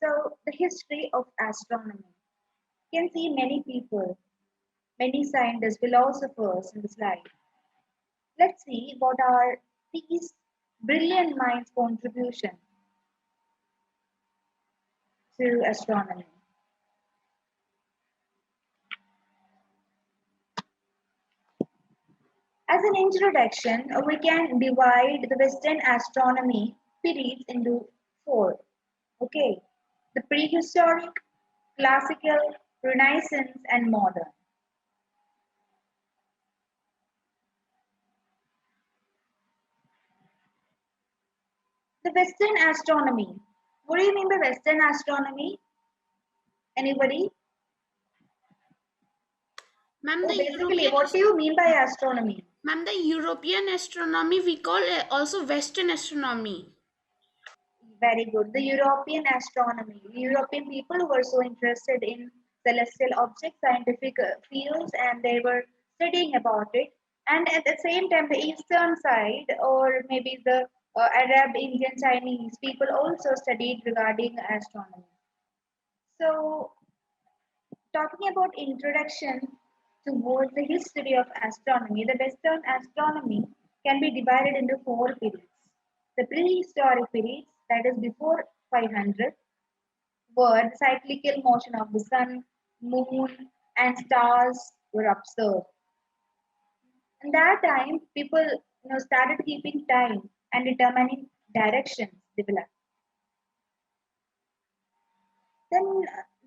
So the history of astronomy. You can see many people, many scientists, philosophers in the slide. Let's see what are these brilliant minds' contribution to astronomy. As an introduction, we can divide the Western astronomy periods into four. Okay, the prehistoric, classical, Renaissance, and modern. The Western astronomy. What do you mean by Western astronomy? Anybody? Ma'am, So the basically, European what do you mean by astronomy? Ma'am, the European astronomy we call also Western astronomy. Very good. The European astronomy. European people who were so interested in celestial objects, scientific fields, and they were studying about it. And at the same time, the eastern side, or maybe the Arab, Indian, Chinese people also studied regarding astronomy. So, talking about introduction towards the history of astronomy, the Western astronomy can be divided into four periods. The prehistoric periods, that is before 500, where the cyclical motion of the sun, moon, and stars were observed. In that time, people started keeping time and determining directions developed. Then,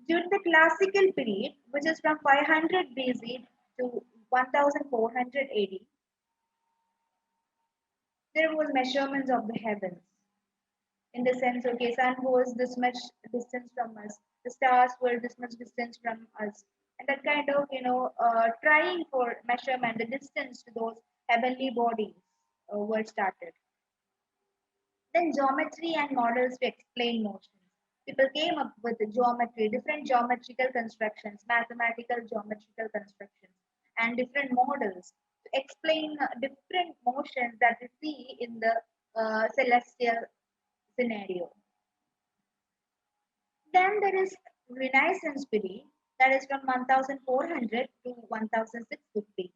during the classical period, which is from 500 BC to 1400 AD, there was measurements of the heavens. In the sense, okay, sun was this much distance from us, the stars were this much distance from us, and that kind of trying for measurement, the distance to those heavenly bodies were started. Then geometry and models to explain motions. People came up with the geometry, different geometrical constructions, mathematical geometrical constructions, and different models to explain different motions that we see in the celestial scenario. Then there is Renaissance period, that is from 1400 to 1650.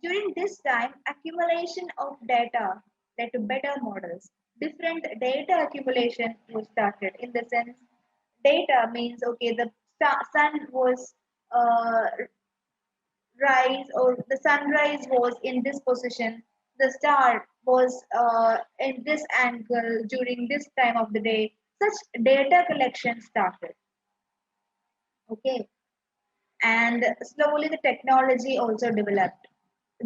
During this time, accumulation of data led to better models. Different data accumulation was started. In the sense, data means okay, the sun was uh, rise or the sunrise was in this position. The star was in this angle during this time of the day. Such data collection started. Okay, and slowly the technology also developed.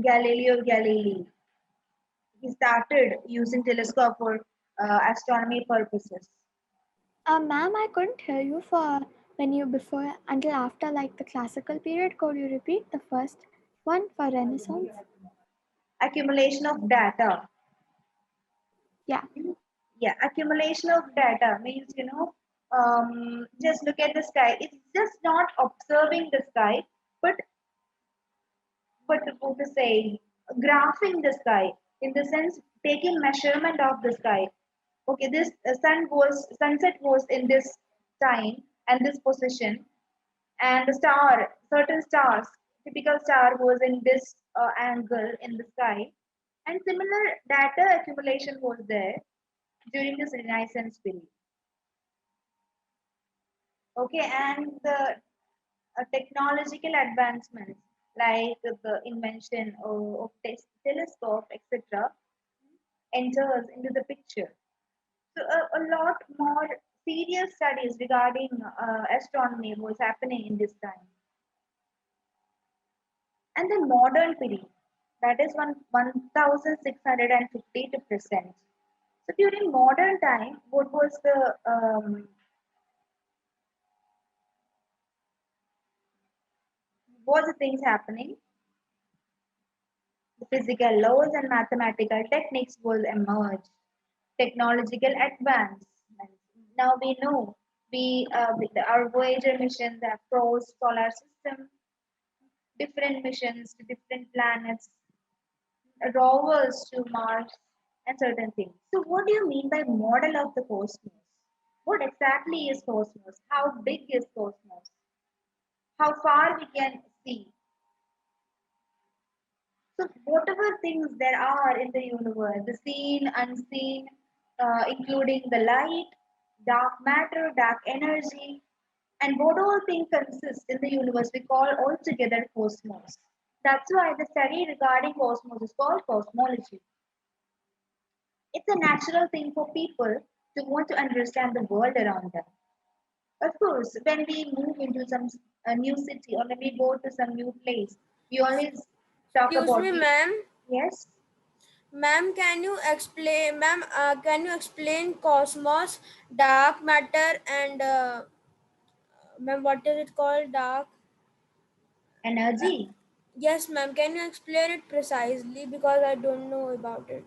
Galileo Galilei, he started using telescope for astronomy purposes. Ma'am, I couldn't hear you for when you before until after like the classical period. Could you repeat the first one for Renaissance? Accumulation of data. Yeah. Yeah, accumulation of data means just look at the sky. It's just not observing the sky, but what to say, graphing the sky in the sense taking measurement of the sky. Okay, this sunset was in this time and this position, and the star, certain stars, typical star was in this angle in the sky, and similar data accumulation was there during this Renaissance period. Okay, and the technological advancements like the invention of telescope, etc., enters into the picture. So a lot more serious studies regarding astronomy was happening in this time. And the modern period, that is 1650 to present. So during modern time, what the things happening? The physical laws and mathematical techniques will emerge. Technological advancements. Now we know with our Voyager missions have crossed solar system, different missions to different planets, rovers to Mars, and certain things. So, what do you mean by model of the cosmos? What exactly is cosmos? How big is cosmos? How far we can see? So, whatever things there are in the universe, the seen, unseen, including the light, dark matter, dark energy, and what all things consist in the universe, we call altogether cosmos. That's why the study regarding cosmos is called cosmology. It's a natural thing for people to want to understand the world around them. Of course, when we move into some a new city or when we go to some new place, we always talk Excuse about me, the ma'am. yes. Ma'am, can you explain cosmos, dark matter, and ma'am, what is it called? Dark. Energy. Yes, ma'am. Can you explain it precisely because I don't know about it.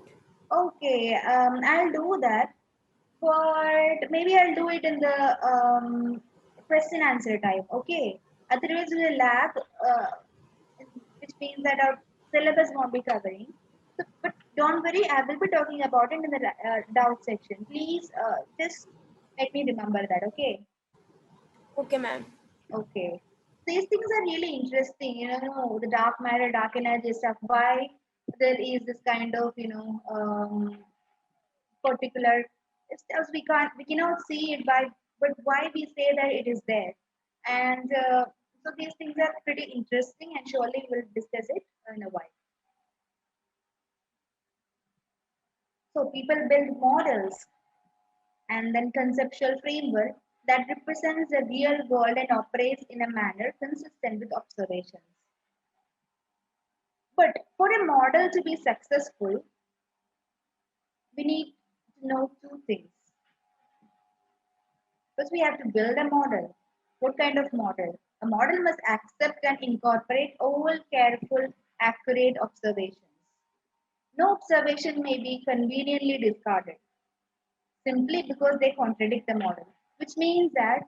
Okay, I'll do that, but maybe I'll do it in the question answer type. Okay, otherwise we will lag, which means that our syllabus won't be covering. So, but don't worry, I will be talking about it in the doubt section. Please, just let me remember that. Okay. Okay, ma'am. Okay. These things are really interesting, the dark matter, dark energy stuff. Why there is this kind of, particular stuff we cannot see it by, but why we say that it is there. And so these things are pretty interesting, and surely we'll discuss it in a while. So people build models and then conceptual framework that represents the real world and operates in a manner consistent with observations. But for a model to be successful, we need to know two things. First, we have to build a model. What kind of model? A model must accept and incorporate all careful, accurate observations. No observation may be conveniently discarded simply because they contradict the model, which means that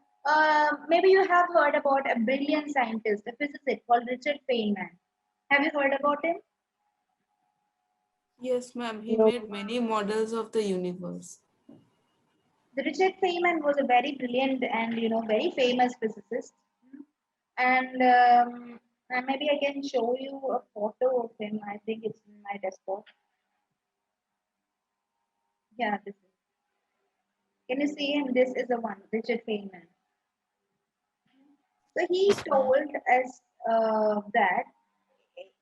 maybe you have heard about a brilliant scientist, a physicist called Richard Feynman. Have you heard about him? Yes, ma'am. He made many models of the universe. The Richard Feynman was a very brilliant and very famous physicist, and maybe I can show you a photo of him. I think it's in my desktop. Yeah, this is. Can you see him? This is the one, Richard Feynman. So he Yes, ma'am. told us that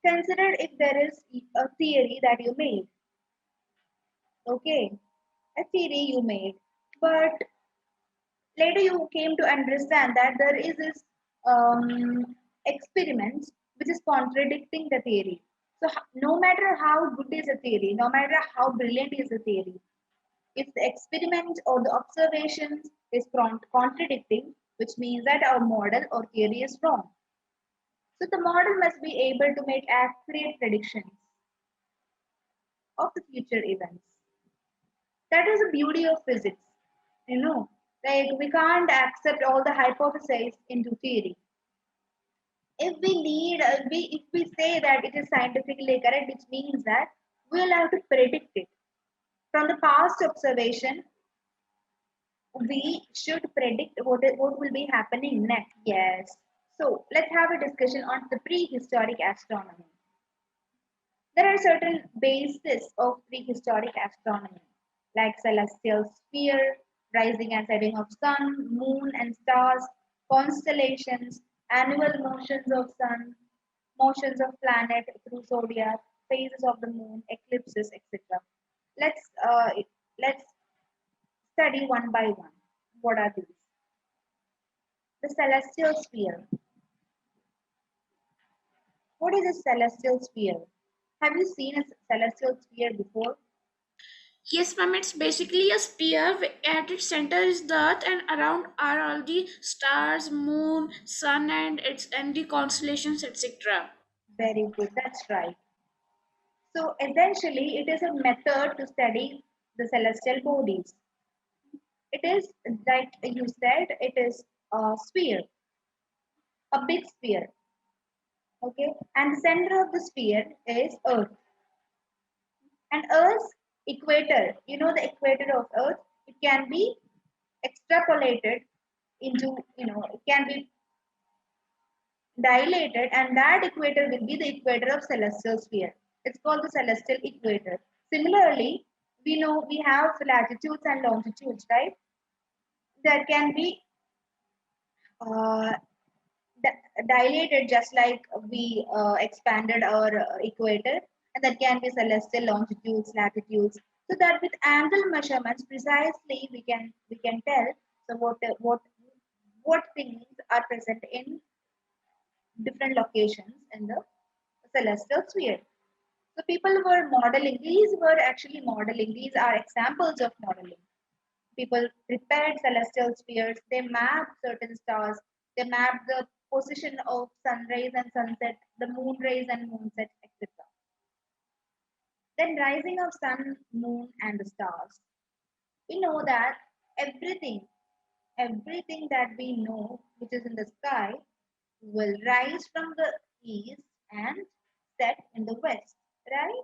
consider if there is a theory that you made, okay, a theory you made, but later you came to understand that there is this experiment which is contradicting the theory. So no matter how good is a theory, no matter how brilliant is a theory, if the experiment or the observations is contradicting, which means that our model or theory is wrong. So the model must be able to make accurate predictions of the future events. That is the beauty of physics. You know, like we can't accept all the hypotheses into theory. If we say that it is scientifically correct, which means that we'll have to predict it. From the past observation, we should predict what will be happening next. Yes. So let's have a discussion on the prehistoric astronomy. There are certain bases of prehistoric astronomy, like celestial sphere, rising and setting of sun, moon and stars, constellations, annual motions of sun, motions of planet through zodiac, phases of the moon, eclipses, etc. Let's study one by one. What are these? The celestial sphere. What is a celestial sphere? Have you seen a celestial sphere before? Yes, ma'am, it's basically a sphere. At its center is the earth, and around are all the stars, moon, sun, and the constellations, etc. Very good, that's right. So essentially, it is a method to study the celestial bodies. It is, like you said, it is a sphere, a big sphere, okay? And the center of the sphere is Earth. And Earth equator, you know, the equator of Earth, it can be extrapolated into, it can be dilated, and that equator will be the equator of celestial sphere. It's called the celestial equator. Similarly, we know we have latitudes and longitudes, right? There can be uh, dilated just like we expanded our equator, and that can be celestial longitudes, latitudes. So that with angle measurements precisely we can tell so what things are present in different locations in the celestial sphere. So people were modeling. These were actually modeling. These are examples of modeling. People prepared celestial spheres. They mapped certain stars. They mapped the position of sunrise and sunset, the moon rays and moonset, etc. Then rising of sun, moon, and the stars. We know that everything, everything that we know which is in the sky will rise from the east and set in the west, right?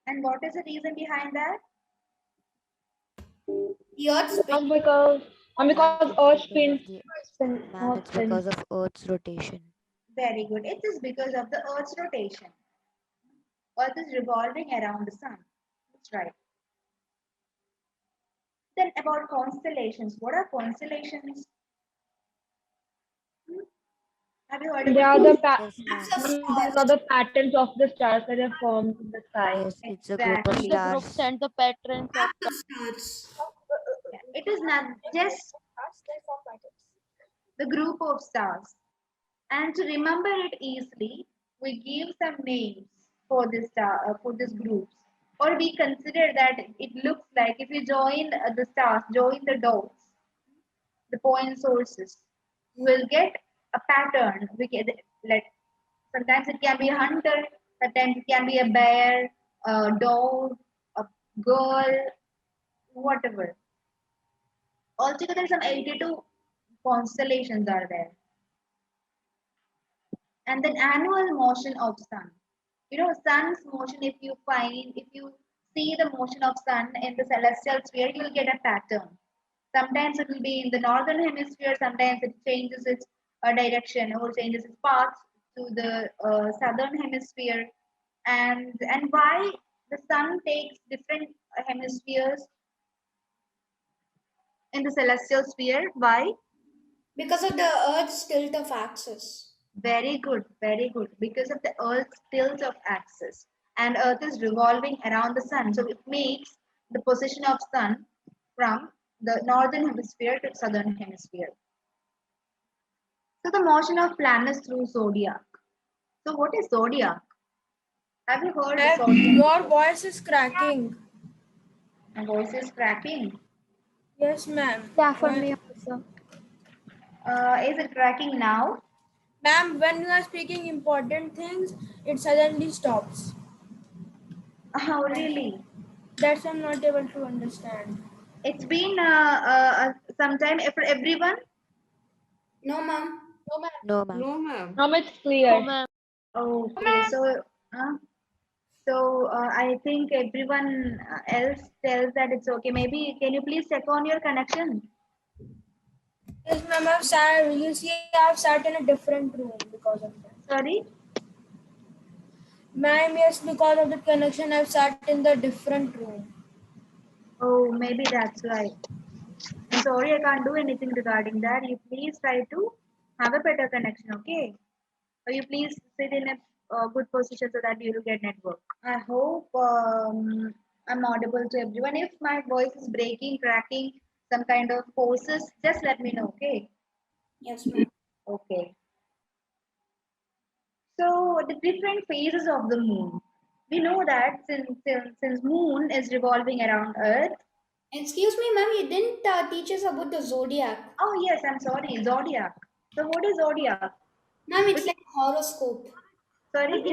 And what is the reason behind that? The Earth spin. Because Earth spins. Ma'am, it's because of Earth's rotation. Very good. It is because of the Earth's rotation. Earth is revolving around the sun. That's right. Then about constellations. What are constellations? Hmm? Have you heard They about are this? Yes, ma'am. these are the patterns of the stars that are formed in the sky. Yes, it's a group of Exactly. stars. And the patterns of stars. Yeah. It is not just the group of stars. And to remember it easily, we give some names for this star, for these groups, or we consider that it looks like if you join the stars, join the dots, the point sources, we'll get a pattern. We get like sometimes it can be a hunter, sometimes it can be a bear, a dog, a girl, whatever. Altogether, some 82 constellations are there. And then annual motion of sun. You know, sun's motion, if you see the motion of sun in the celestial sphere, you'll get a pattern. Sometimes it will be in the northern hemisphere, sometimes it changes its direction or changes its path to the southern hemisphere. And why the sun takes different hemispheres in the celestial sphere? Why? Because of the Earth's tilt of axis. Very good, very good. Because of the Earth's tilt of axis, and Earth is revolving around the sun, so it makes the position of sun from the northern hemisphere to southern hemisphere. So the motion of planets through zodiac. So what is zodiac? Have you heard of zodiac? Your voice is cracking. My voice is cracking. Yes, ma'am. Yeah, for me also. Is it cracking now? Ma'am, when you are speaking important things, it suddenly stops. Oh, really? That's why I'm not able to understand. It's been some time for everyone. No, ma'am. No, ma'am. No, ma'am. It's clear. Okay, so I think everyone else tells that it's okay. Maybe can you please check on your connection? Yes, ma'am, I've sat, you see, I've sat in a different room because of that. Sorry? Ma'am, yes, because of the connection, I've sat in the different room. Oh, maybe that's why. I'm sorry, I can't do anything regarding that. You please try to have a better connection, okay? Or you please sit in a good position so that you will get network. I hope I'm audible to everyone. If my voice is breaking, cracking, some kind of pauses, just let me know, okay? Yes, ma'am. Okay. So the different phases of the moon. We know that since moon is revolving around Earth. Excuse me, ma'am, you didn't teach us about the zodiac. Oh yes, I'm sorry, zodiac. So what is zodiac? Ma'am, it's like horoscope. Sorry, it's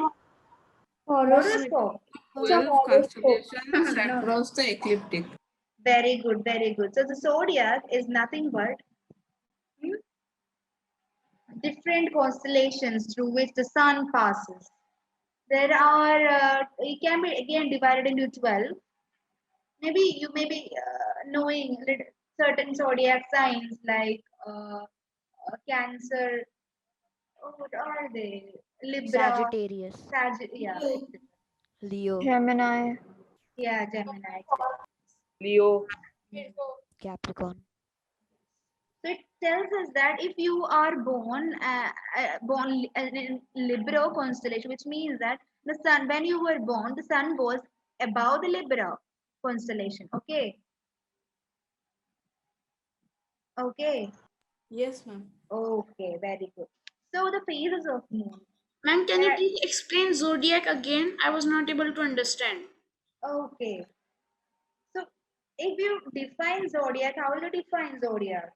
Horoscope. horoscope. 12 constellations No. across the ecliptic. Very good, very good. So the zodiac is nothing but hmm, different constellations through which the sun passes. There are, it can be again divided into 12. Maybe you may be knowing certain zodiac signs like Cancer. Oh, what are they? Libra, Sagittarius, Yeah, Leo. etc. Leo, Gemini. Yeah, Gemini, etc. Leo. Capricorn, So it tells us that if you are born in Libra constellation, which means that the sun, when you were born, the sun was above the Libra constellation. Okay, okay, Yes, ma'am. okay, very good. So the phases of moon. Ma'am, can There you are, please explain zodiac again? I was not able to understand. okay. So if you define zodiac, how will you define zodiac?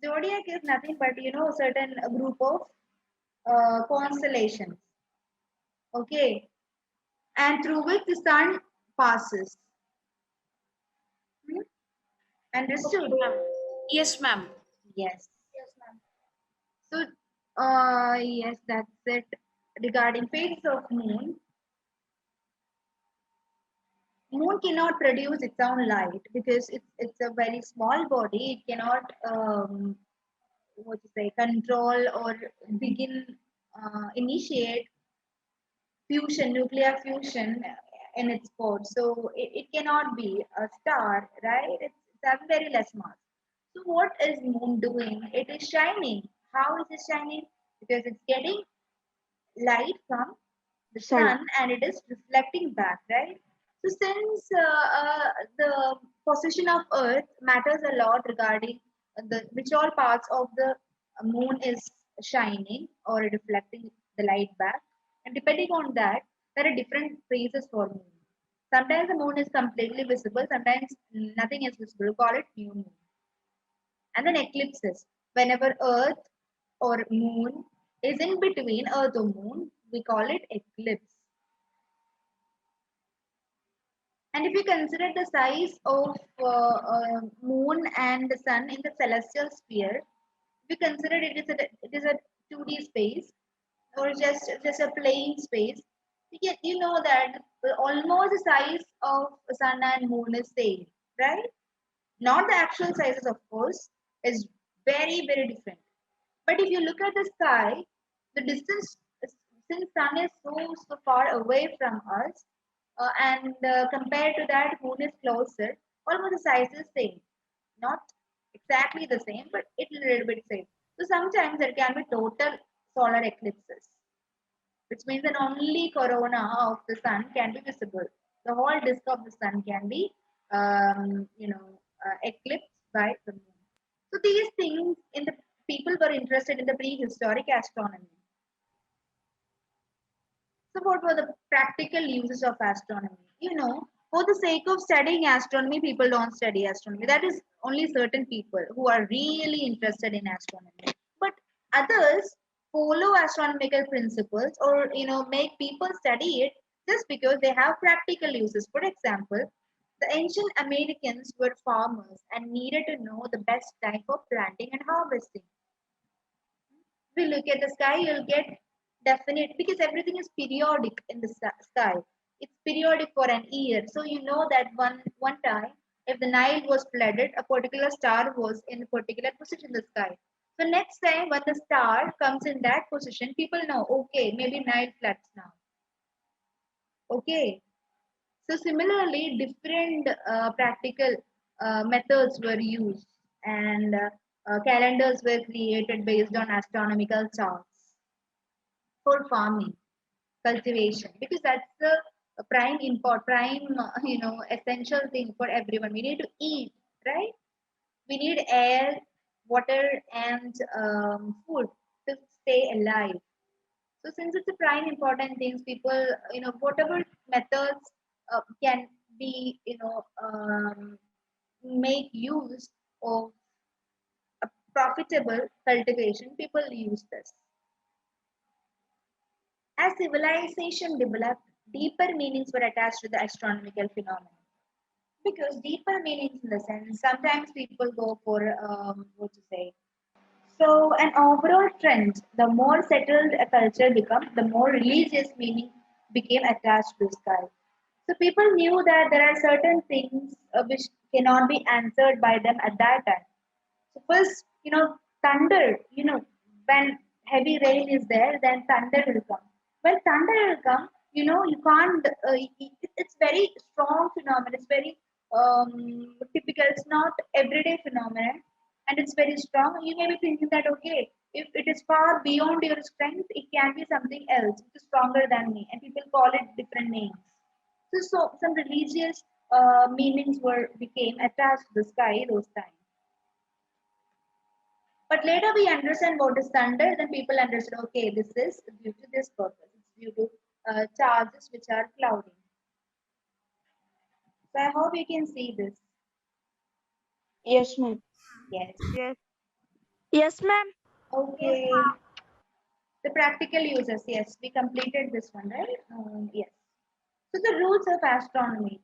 Zodiac is nothing but certain group of constellations. Okay, and through which the sun passes. Hmm? Okay, Understood? ma'am. Yes, ma'am. Yes. So, yes, that's it. Regarding phases of moon, moon cannot produce its own light because it's a very small body. It cannot what to say control or begin initiate fusion, nuclear fusion in its core. So it cannot be a star, right? It's having very less mass. So what is moon doing? It is shining. How is it shining? Because it's getting light from the Sun. sun and it is reflecting back, right? So since the position of Earth matters a lot regarding the which all parts of the moon is shining or reflecting the light back, and depending on that, there are different phases for moon. Sometimes the moon is completely visible, sometimes nothing is visible. We call it new moon. And then eclipses. Whenever Earth or moon is in between Earth or moon, we call it eclipse. And if you consider the size of moon and the sun in the celestial sphere, if you consider it is a 2D space or just a plain space, you know that almost the size of sun and moon is same, right? Not the actual sizes, of course, is very different. But if you look at the sky, the distance, since sun is so far away from us, and compared to that, moon is closer. Almost the size is same, not exactly the same, but it's a little bit same. So sometimes there can be total solar eclipses, which means that only corona of the sun can be visible. The whole disk of the sun can be, eclipsed by the moon. So these things in the people were interested in the prehistoric astronomy. So what were the practical uses of astronomy? For the sake of studying astronomy, people don't study astronomy. That is only certain people who are really interested in astronomy. But others follow astronomical principles or make people study it just because they have practical uses. For example, the ancient Americans were farmers and needed to know the best time for planting and harvesting. If you look at the sky, you'll get definite because everything is periodic in the sky. It's periodic for an year. So you know that one time, if the Nile was flooded, a particular star was in a particular position in the sky. So next time when the star comes in that position, people know, okay, maybe Nile floods now. Okay. So similarly, different practical methods were used and calendars were created based on astronomical charts for farming, cultivation, because that's the prime, essential thing for everyone. We need to eat, right? We need air, water, and food to stay alive. So since it's a prime important things, people, whatever methods can be, make use of a profitable cultivation, people use this. As civilization developed, deeper meanings were attached to the astronomical phenomenon. Because deeper meanings in the sense, sometimes people go for what to say. So an overall trend, the more settled a culture becomes, the more religious meaning became attached to the sky. So people knew that there are certain things which cannot be answered by them at that time. So first, thunder, when heavy rain is there, then thunder will come. When thunder will come, you can't, it's very strong phenomenon. It's very typical. It's not everyday phenomenon and it's very strong. You may be thinking that, okay, if it is far beyond your strength, it can be something else which is stronger than me. And people call it different names. So some religious meanings became attached to the sky those times. But later we understand what is thunder, then people understood, okay, this is due to this purpose. It's due to charges which are clouding. So I hope you can see this. Yes, ma'am. Yes. Yes. Yes, ma'am. Okay. The practical uses, yes, we completed this one, right? Yes. So the roots of astronomy.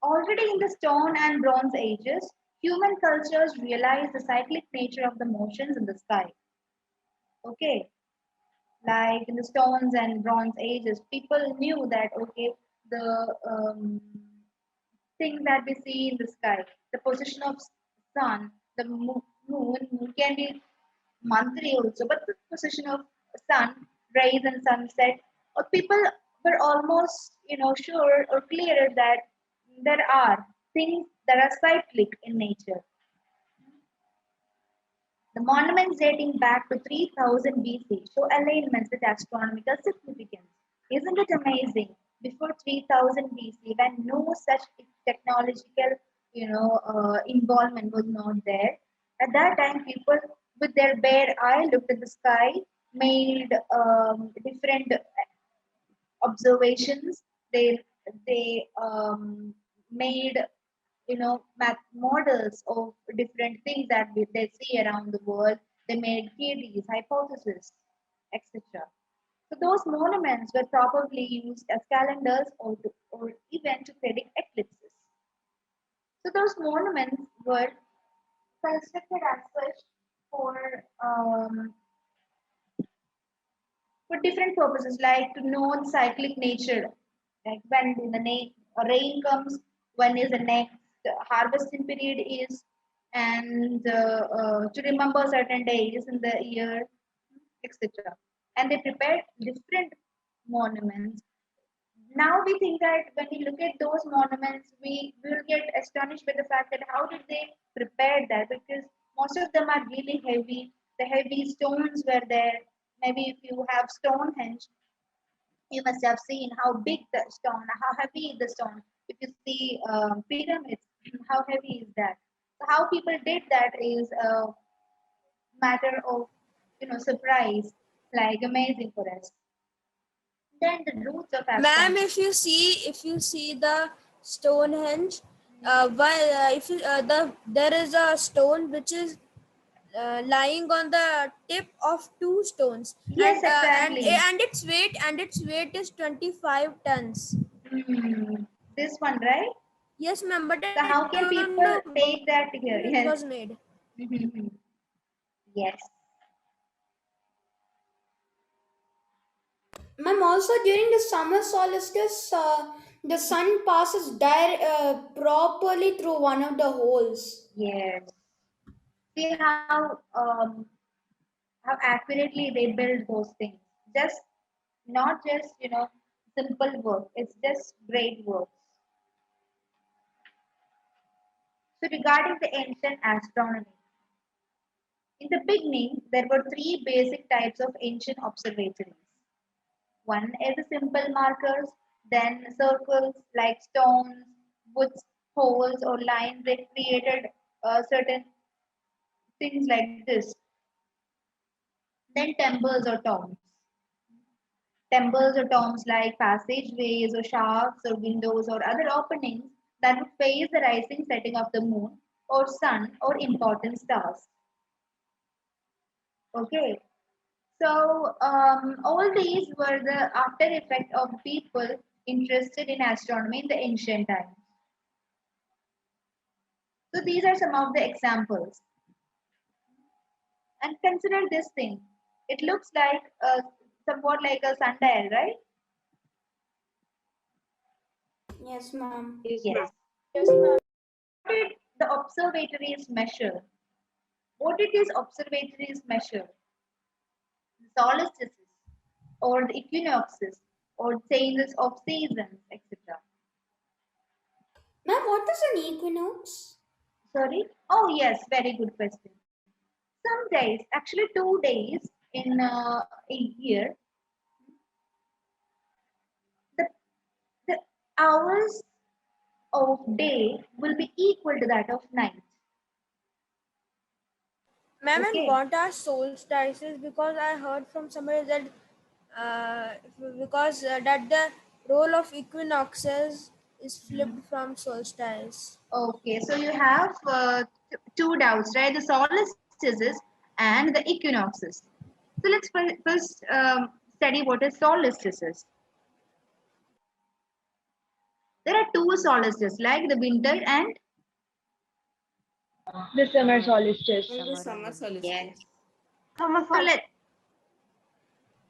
Already in the Stone and Bronze ages, human cultures realized the cyclic nature of the motions in the sky. Okay. Like in the stones and bronze ages, people knew that, okay, the things that we see in the sky, the position of sun, the moon can be monthly also, but the position of sun, rise and sunset, people were almost, sure or clear that there are things that are cyclic in nature. The monuments dating back to 3000 BC show alignments with astronomical significance. Isn't it amazing? Before 3000 BC, when no such technological, involvement was not there, at that time people with their bare eye looked at the sky, made different observations. They made math models of different things that they see around the world. They made theories, hypotheses, etc. So those monuments were probably used as calendars or even to predict eclipses. So those monuments were constructed as such for um, for different purposes, like to know the cyclic nature, like when the rain comes, when is the next harvesting period is, and to remember certain days in the year, etc. And they prepared different monuments. Now we think that when we look at those monuments, we will get astonished by the fact that how did they prepare that? Because most of them are really heavy. The heavy stones were there. Maybe if you have Stonehenge, you must have seen how big the stone, how heavy the stone. If you see pyramids, how heavy is that? So how people did that is a matter of surprise, like amazing for us. Then the roots of Ma'am, astronomy. if you see the Stonehenge, if you, there is a stone which is lying on the tip of two stones, Yes, exactly. and its weight is 25 tons. Hmm. This one, right? Yes, ma'am, but So I how can don't people know take that when here? it Yes. was made. Mhm. Yes. Ma'am, also during the summer solstice, the sun passes properly through one of the holes. Yes. See how accurately they build those things. Just not just simple work. It's just great work. So regarding the ancient astronomy, in the beginning there were three basic types of ancient observatories. One is the simple markers, then circles like stones, woods, holes, or lines that created certain things like this. Then temples or tombs. Temples or tombs like passageways or shafts or windows or other openings that would face the rising setting of the moon or sun or important stars. Okay, so all these were the after effect of people interested in astronomy in the ancient times. So these are some of the examples. And consider this thing. It looks like somewhat like a sundial, right? Yes, ma'am. Yes. What did the observatories measure? What did these observatories measure? The solstices, or the equinoxes, or changes of seasons, etc. Ma'am, what is an equinox? Sorry? Oh, yes, very good question. Some days, actually 2 days in a year, the, the hours of day will be equal to that of night. Ma'am, and Okay. what are solstices? Because I heard from somebody that uh, that the role of equinoxes is flipped from solstice. Okay, so you have two doubts, right? The solstices and the equinoxes. So let's first study what is solstices. There are two solstices, like the winter and The summer solstice. The summer yes. solstice. Summer So let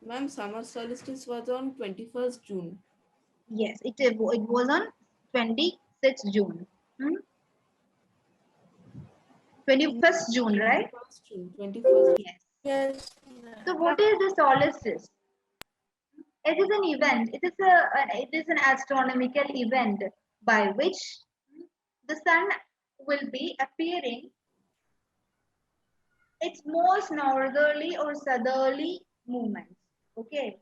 Ma'am, summer solstice was on 21st June. yes, it was on 26th June. 21st June, right? 21st June. 21st. Yes. Yes. So what is the solstice? It is an event. It is an astronomical event by which the sun will be appearing its most northerly or southerly movements. Okay.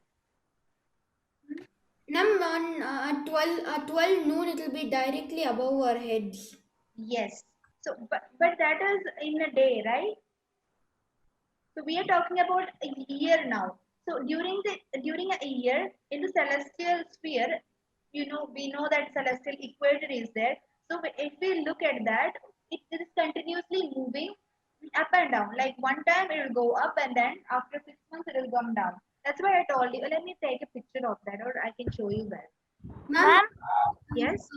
Ma'am, on 12 noon, it will be directly above our heads. Yes. So, but that is in a day, right? So we are talking about a year now. So during a year in the celestial sphere, we know that celestial equator is there. So if we look at that, it is continuously moving up and down. Like one time it will go up, and then after 6 months it will come down. That's why I told you. Let me take a picture of that, or I can show you that. Ma'am, Yes.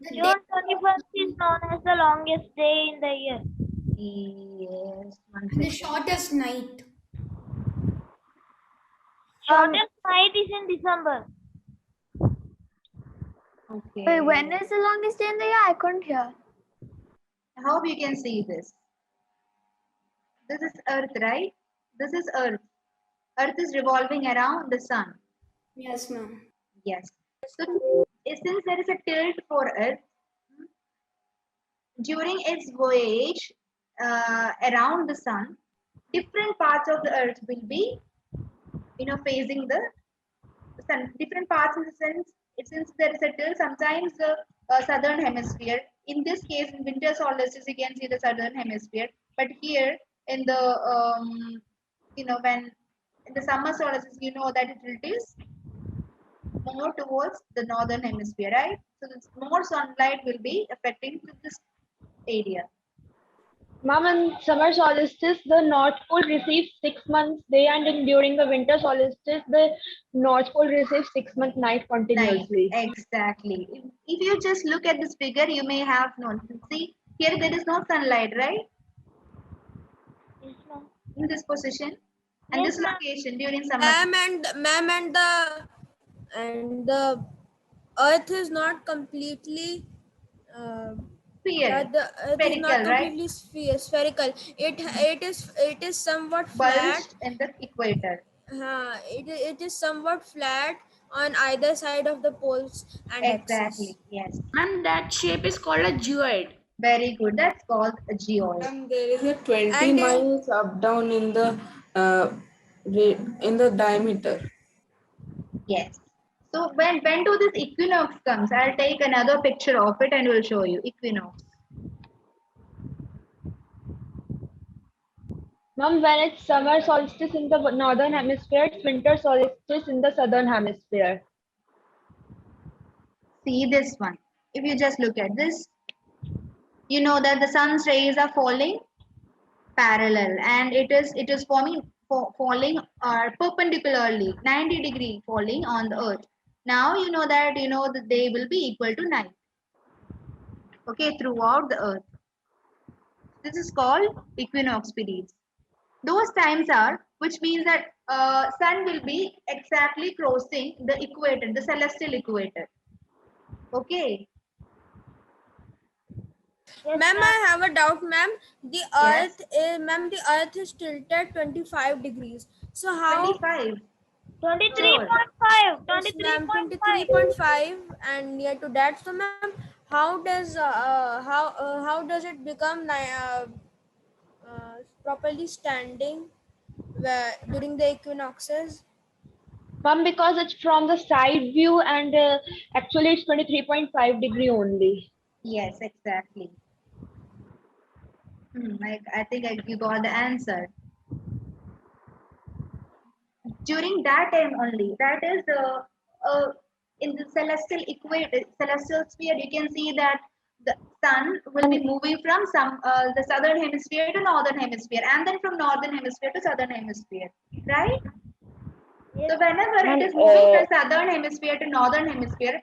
the day, June 21st is known as the longest day in the year. Yes. One and the second. shortest night. Shortest night is in December. Okay. Wait, when is the longest day in the year? I couldn't hear. I hope you can see this. This is Earth, right? This is Earth. Earth is revolving around the sun. Yes, ma'am. Yes. So since there is a tilt for Earth during its voyage around the sun, different parts of the Earth will be, facing the sun. Different parts in the sense, since there is a tilt, sometimes the southern hemisphere. In this case, in winter solstice, you can see the southern hemisphere. But here in the when in the summer solstice, you know that it is more towards the northern hemisphere, right? So more sunlight will be affecting to this area. Ma'am, in summer solstice, the North Pole receives 6 months day, and during the winter solstice, the North Pole receives 6 month night Night, continuously. exactly. If you just look at this figure, you may have known. See, here there is no sunlight, right? Yes, ma'am. In this position and Yes, this ma'am. location during summer. Ma'am, and the Earth is not completely. Sphere, The Earth is not spherical, right? completely spherical. It is somewhat flat. Bulged in the equator. It is somewhat flat on either side of the poles and axis. Exactly, yes. Ma'am, that shape is called a geoid. Very good. That's called a geoid. And there is a 20 And miles up down in the diameter. Yes. So when do this equinox comes, I'll take another picture of it and will show you equinox. Ma'am, when it's summer solstice in the northern hemisphere, it's winter solstice in the southern hemisphere. See this one. If you just look at this, you know that the sun's rays are falling parallel, and it is falling perpendicularly 90-degree falling on the earth. Now you know that the day will be equal to night. Okay, throughout the earth. This is called equinox periods. Those times are, which means that sun will be exactly crossing the equator, the celestial equator. Okay. Yes, Ma'am, ma'am. I have a doubt, ma'am. The Yes. Earth is tilted 25 degrees. So how? 25. Sure. 23.5. Yes, ma'am, 23.5. 23.5 and near to that. So, ma'am, how does it become properly standing during the equinoxes? Ma'am, because it's from the side view and actually it's 23.5 degree only. Yes, exactly. I think you got the answer. During that time only, that is in the celestial equator, celestial sphere, you can see that the sun will be And moving from the southern hemisphere to northern hemisphere, and then from northern hemisphere to southern hemisphere, right? yes, So whenever it ma'am, is moving from southern hemisphere to northern hemisphere,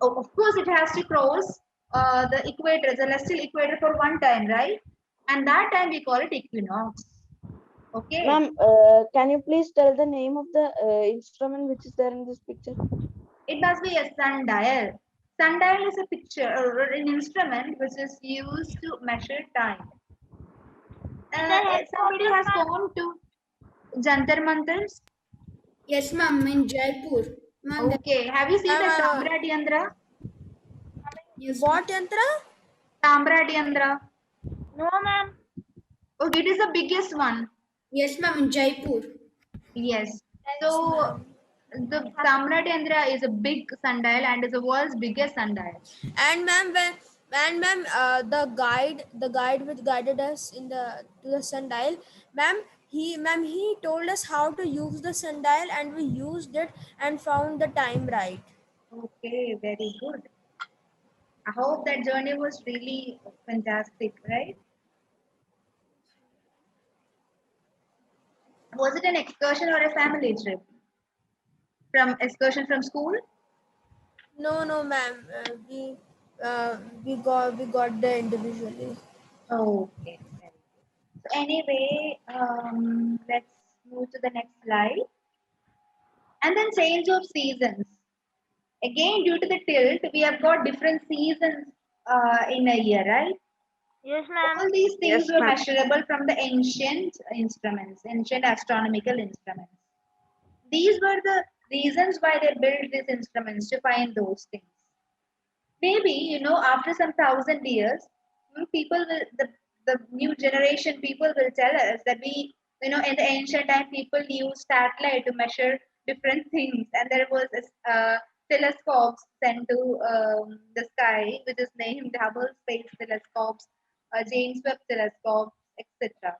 of course it has to cross the equator, celestial equator for one time, right? And that time we call it equinox. Okay. Ma'am, can you please tell the name of the instrument which is there in this picture? It must be a sundial. Sundial is a picture or an instrument which is used to measure time. in the Somebody headquarters, has ma'am. gone to Jantar Mantars. Yes, ma'am, in Jaipur. Ma'am, Okay. Have you seen Ma'am, the Tamra Yandra? yes, ma'am. what yantra? Tamra Yandra. No, ma'am. Okay, it is the biggest one. Yes, ma'am, in Jaipur. Yes. Yes, So ma'am. the Tamra Yandra is a big sundial and is the world's biggest sundial. And ma'am, the guide which guided us in the to the sundial, he told us how to use the sundial, and we used it and found the time right. Okay, very good. I hope that journey was really fantastic, right? Was it an excursion or a family trip? From excursion from school? No, no, ma'am. We got the individually. Okay, very good. So anyway, let's move to the next slide. And then change of seasons. Again, due to the tilt, we have got different seasons in a year, right? Yes, ma'am. All these things Yes, were ma'am. measurable from the ancient instruments, ancient astronomical instruments. These were the reasons why they built these instruments to find those things. Maybe, after some thousand years, people will, the new generation people will tell us that in the ancient time, people used satellite to measure different things, and there was telescopes sent to the sky, which is named Hubble Space Telescopes, James Webb Telescopes, etc.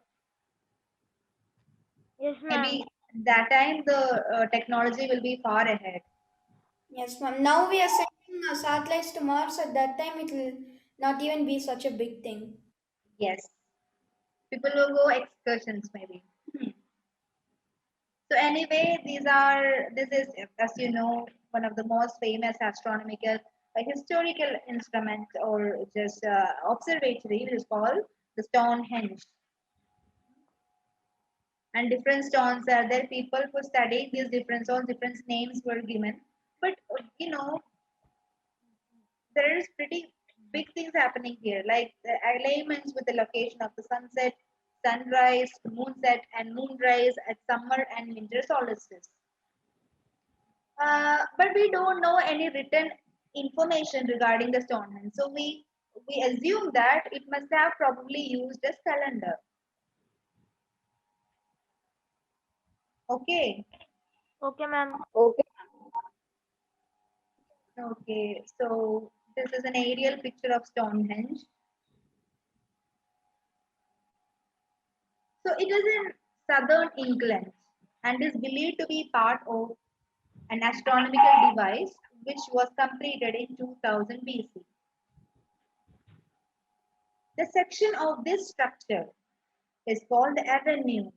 Yes, ma'am. Maybe that time the technology will be far ahead. Yes, ma'am. Now we are sending satellites to Mars. At that time, it will not even be such a big thing. Yes, people will go excursions maybe. So anyway, this is, as you know, one of the most famous astronomical, historical instrument or just observatory, which is called the Stonehenge. And different stones are there. People who studied these different stones, different names were given. But there is pretty big things happening here, like the alignments with the location of the sunset, sunrise, moonset, and moonrise at summer and winter solstices. But we don't know any written information regarding the Stonehenge. So we assume that it must have probably used a calendar. Okay. Okay, ma'am. Okay. Okay. So this is an aerial picture of Stonehenge. So it is in southern England and is believed to be part of an astronomical device which was completed in 2000 BC. The section of this structure is called the avenue,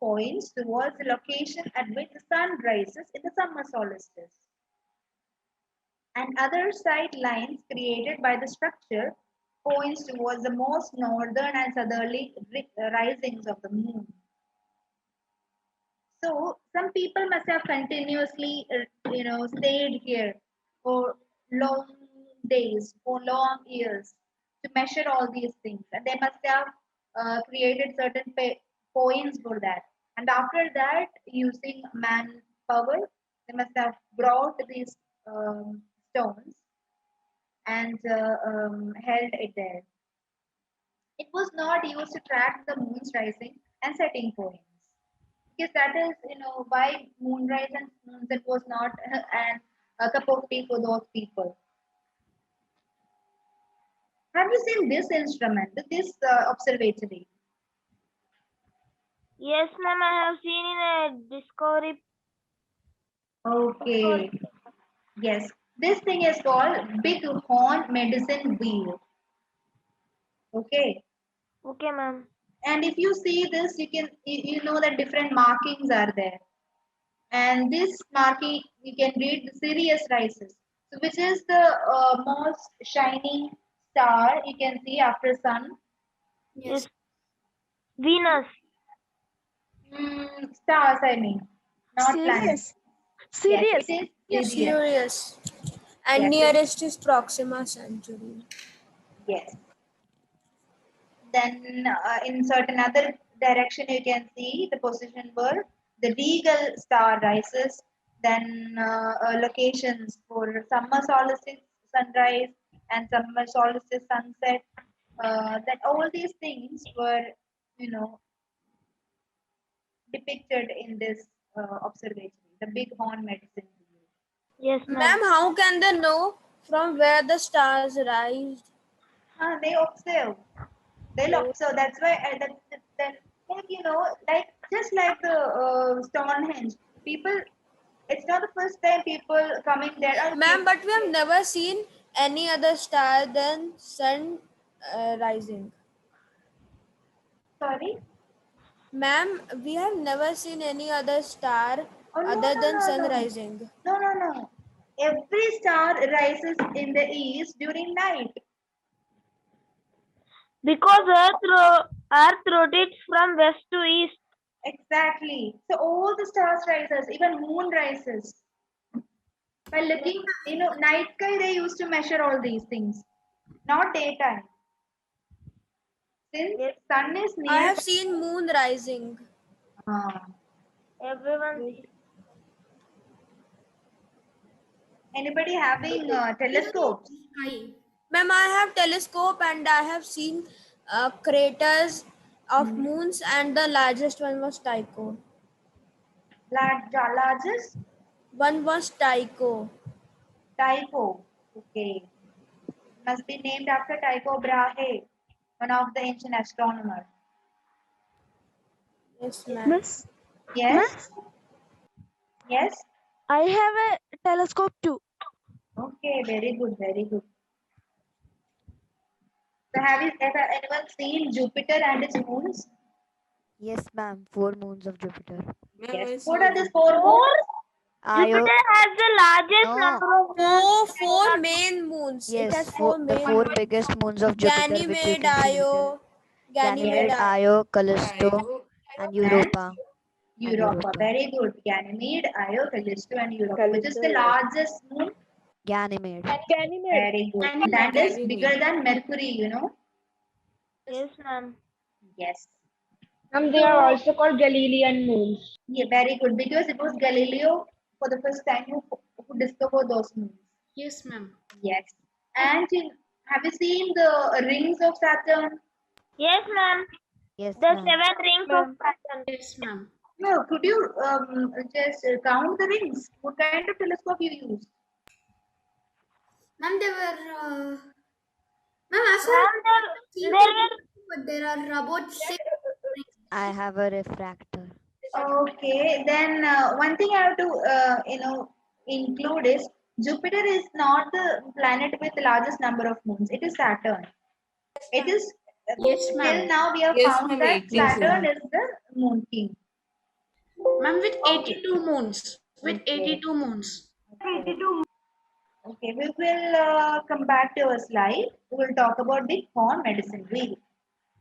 points towards the location at which the sun rises in the summer solstice. And other sight lines created by the structure points towards the most northern and southerly risings of the moon. So some people must have continuously, stayed here for long days, for long years to measure all these things, and they must have created certain points for that. And after that, using manpower, they must have brought these stones and held it there. It was not used to track the moon's rising and setting points because that is, why moonrise and moonset was not a cup of tea for those people. Have you seen this instrument, this observatory? Yes, ma'am, I have seen in a Discovery. Okay. Yes. This thing is called Big Horn Medicine Wheel. Okay. Okay, ma'am. And if you see this, you know that different markings are there. And this marking, you can read the Sirius rises. So which is the most shining star you can see after sun? Yes. Venus. Stars, I mean, not planets. Sirius. Yes, it is Sirius. Sirius. And Yes. nearest is Proxima Centauri. Yes. Then in certain other direction, you can see the position where the regal star rises. Then locations for summer solstice sunrise and summer solstice sunset. That all these things were, you know, depicted in this observatory, the Big Horn Medicine Wheel. Yes, Ma'am, ma'am. how can they know from where the stars rise? They observe. They'll observe. That's why like like just like the Stonehenge, people. It's not the first time people coming there. Ma'am, but we have never seen any other star than sun rising. Sorry. Ma'am, we have never seen any other star Oh, no, other no, than no, sun no. rising. No. Every star rises in the east during night. Because Earth rotates from west to east. Exactly. So all the stars rises, even moon rises. By looking, night sky, they used to measure all these things, not daytime. Since sun is I near. have seen moon rising. Everyone sees. Anybody having telescopes? Ma'am, I have telescope and I have seen craters of moons, and the largest one was Tycho. Largest? One was Tycho. Tycho. Okay. Must be named after Tycho Brahe, one of the ancient astronomers. Yes, ma'am. Miss, Yes? Yes? I have a telescope too. Okay, very good, very good. So have anyone seen Jupiter and its moons? Yes, ma'am. 4 moons of Jupiter. Ma'am, Yes. I What saw are these 4 moons? Jupiter has the largest No. number of moons. Four main moons. It Yes, has four the main 4 moons. biggest moons of Jupiter, which you Ganymede, can see here. Io, Ganymede, Yes. Io, Callisto, and Europa. Europa. Very good. Ganymede, Io, Callisto, and Europa. Which is the largest moon? Ganymede. Very good. That is bigger than Mercury, Yes, ma'am. Yes. They are also called Galilean moons. Yeah, very good. Because it was Galileo for the first time who discovered those moons. Yes, ma'am. Yes. And have you seen the rings of Saturn? Yes, ma'am. Yes, The ma'am. 7 rings of Saturn. Yes, ma'am. No, could you just count the rings? What kind of telescope you use? Ma'am, there were. Ma'am, as Ma'am, but there are about 6. I have a refractor. Okay, then one thing I have to include is Jupiter is not the planet with the largest number of moons. It is Saturn. It is Yes, ma'am. till now we have Yes, found ma'am, that 82. Saturn is the moon king. Ma'am, with Okay. 82 moons. With Okay. 82 moons. Okay, we will come back to our slide. We will talk about the horn medicine wheel.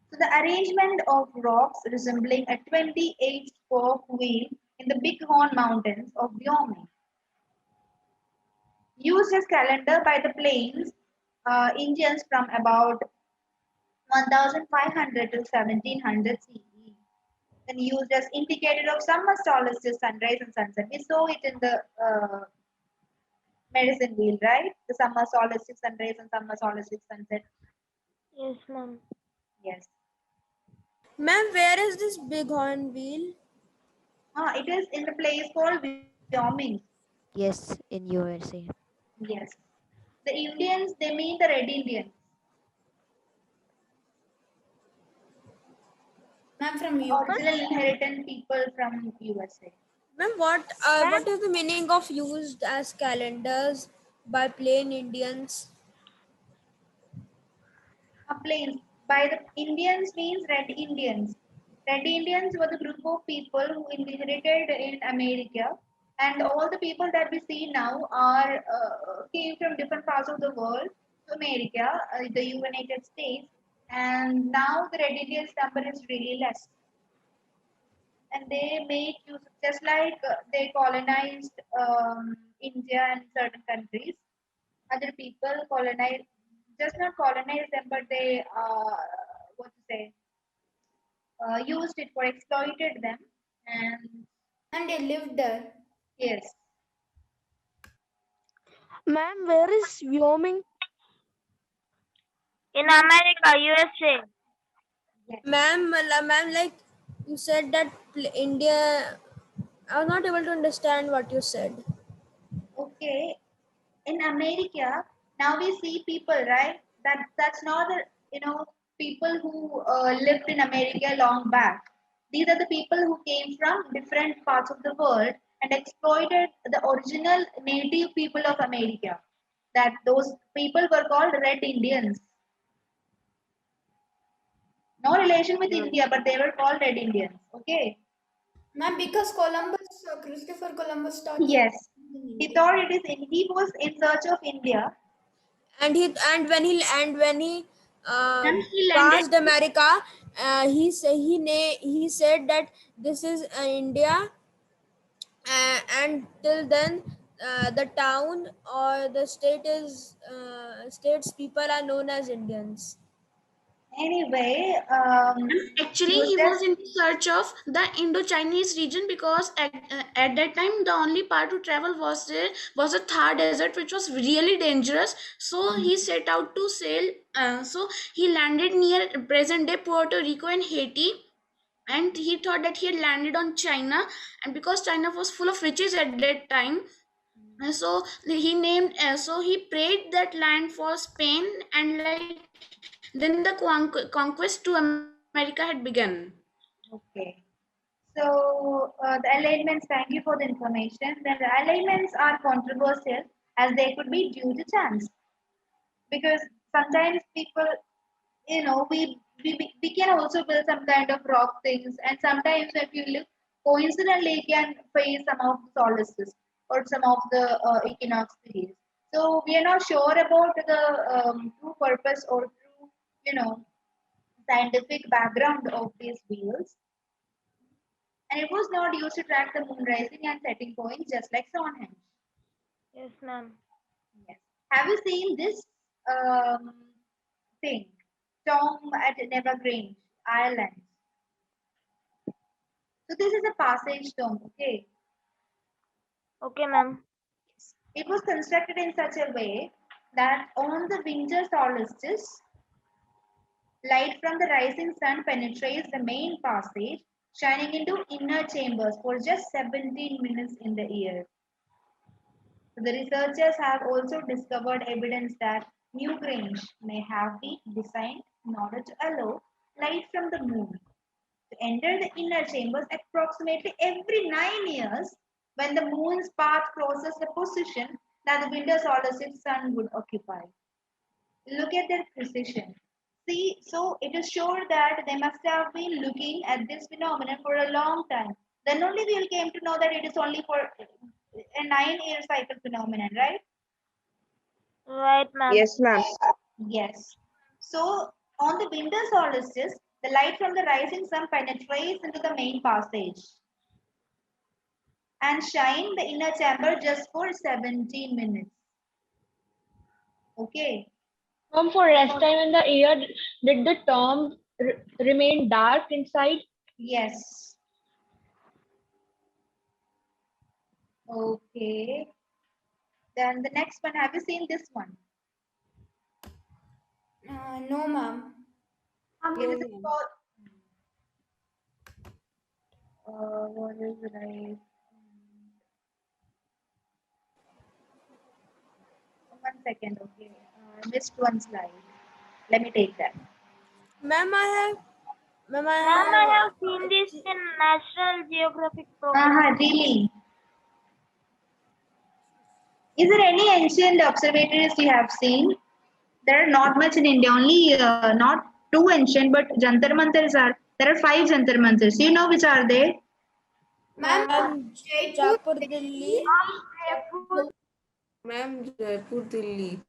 So the arrangement of rocks resembling a 28-spoke wheel in in the Bighorn Mountains of Wyoming. Used as calendar by the Plains Indians from about 1500 to 1700 CE. Then used as indicator of summer solstice, sunrise and sunset. We saw it in the medicine wheel, right? The summer solstice sunrise and summer solstice sunset. Yes, ma'am. Yes. Ma'am, where is this bighorn wheel? It is in the place called Wyoming. Yes, in USA. Yes. The Indians, they mean the Red Indians. Ma'am, from you. Original inheritance people from USA. Ma'am, what is the meaning of used as calendars by plain Indians? Plains by the Indians means Red Indians. Red Indians were the group of people who inherited in America, and all the people that we see now are came from different parts of the world to America, the United States, and now the Red Indians number is really less. And they make use, just like they colonized India and certain countries. Other people colonize, just not colonize them, but they what to say, used it for exploited them, and they lived there. yes, Ma'am, where is Wyoming? In America, USA. yes, Ma'am, like you said that India. I was not able to understand what you said. okay. In America, now we see people, right? That's not the people who lived in America long back. These are the people who came from different parts of the world and exploited the original native people of America. That those people were called Red Indians. No relation with India, but they were called Red Indians. Okay. Ma'am, because Christopher Columbus thought he Yes. in He India. thought he was in search of India. And when he Ma'am, he landed. passed America, he said that this is India, and till then the town or the state's people are known as Indians. Anyway, Actually, used he as was in search of the Indo-Chinese region because at that time the only part to travel was a Thar desert, which was really dangerous. So he set out to sail. So he landed near present-day Puerto Rico and Haiti, and he thought that he had landed on China, and because China was full of riches at that time. So he named. So he prayed that land for Spain, and like then the conquest to America had begun. okay. So the alignments, thank you for the information. Then the alignments are controversial as they could be due to chance. Because sometimes people, we can also build some kind of rock things, and sometimes if you look coincidentally can face some of the solstices or some of the equinox periods. So we are not sure about the true purpose or true, you know, scientific background of these wheels, and it was not used to track the moon rising and setting points just like Stonehenge. Yes, ma'am. Yes. Have you seen this um, thing? Tomb at Newgrange, Ireland. So this is a passage tomb, okay? Okay, ma'am. It was constructed in such a way that on the winter solstice, light from the rising sun penetrates the main passage, shining into inner chambers for just 17 minutes in the year. So the researchers have also discovered evidence that Newgrange may have been designed in order to allow light from the moon to enter the inner chambers approximately every 9 years when the moon's path crosses the position that the winter solstice sun would occupy. Look at their precision. See, so it is sure that they must have been looking at this phenomenon for a long time. Then only we will came to know that it is only for a 9 year cycle phenomenon, right? Right, ma'am. Yes, ma'am. Yes. So on the winter solstice, the light from the rising sun penetrates into the main passage. and shine the inner chamber just for 17 minutes. Okay. For rest time in the year, did the tomb remain dark inside? Yes. Okay. Then the next one, have you seen this one? No, ma'am. Okay, this is No. called, what is it? One second, okay. I missed one slide. Let me take that. Ma'am, I Ma'am, I have seen this in National Geographic program. Really? Is there any ancient observatories you have seen? There are not much in India, only not too ancient, but Jantar Mantars are, there are 5 Jantar Mantars. You know which are they? Ma'am, Jaipur, Jaipur, Delhi. Ma'am, Jaipur, Delhi.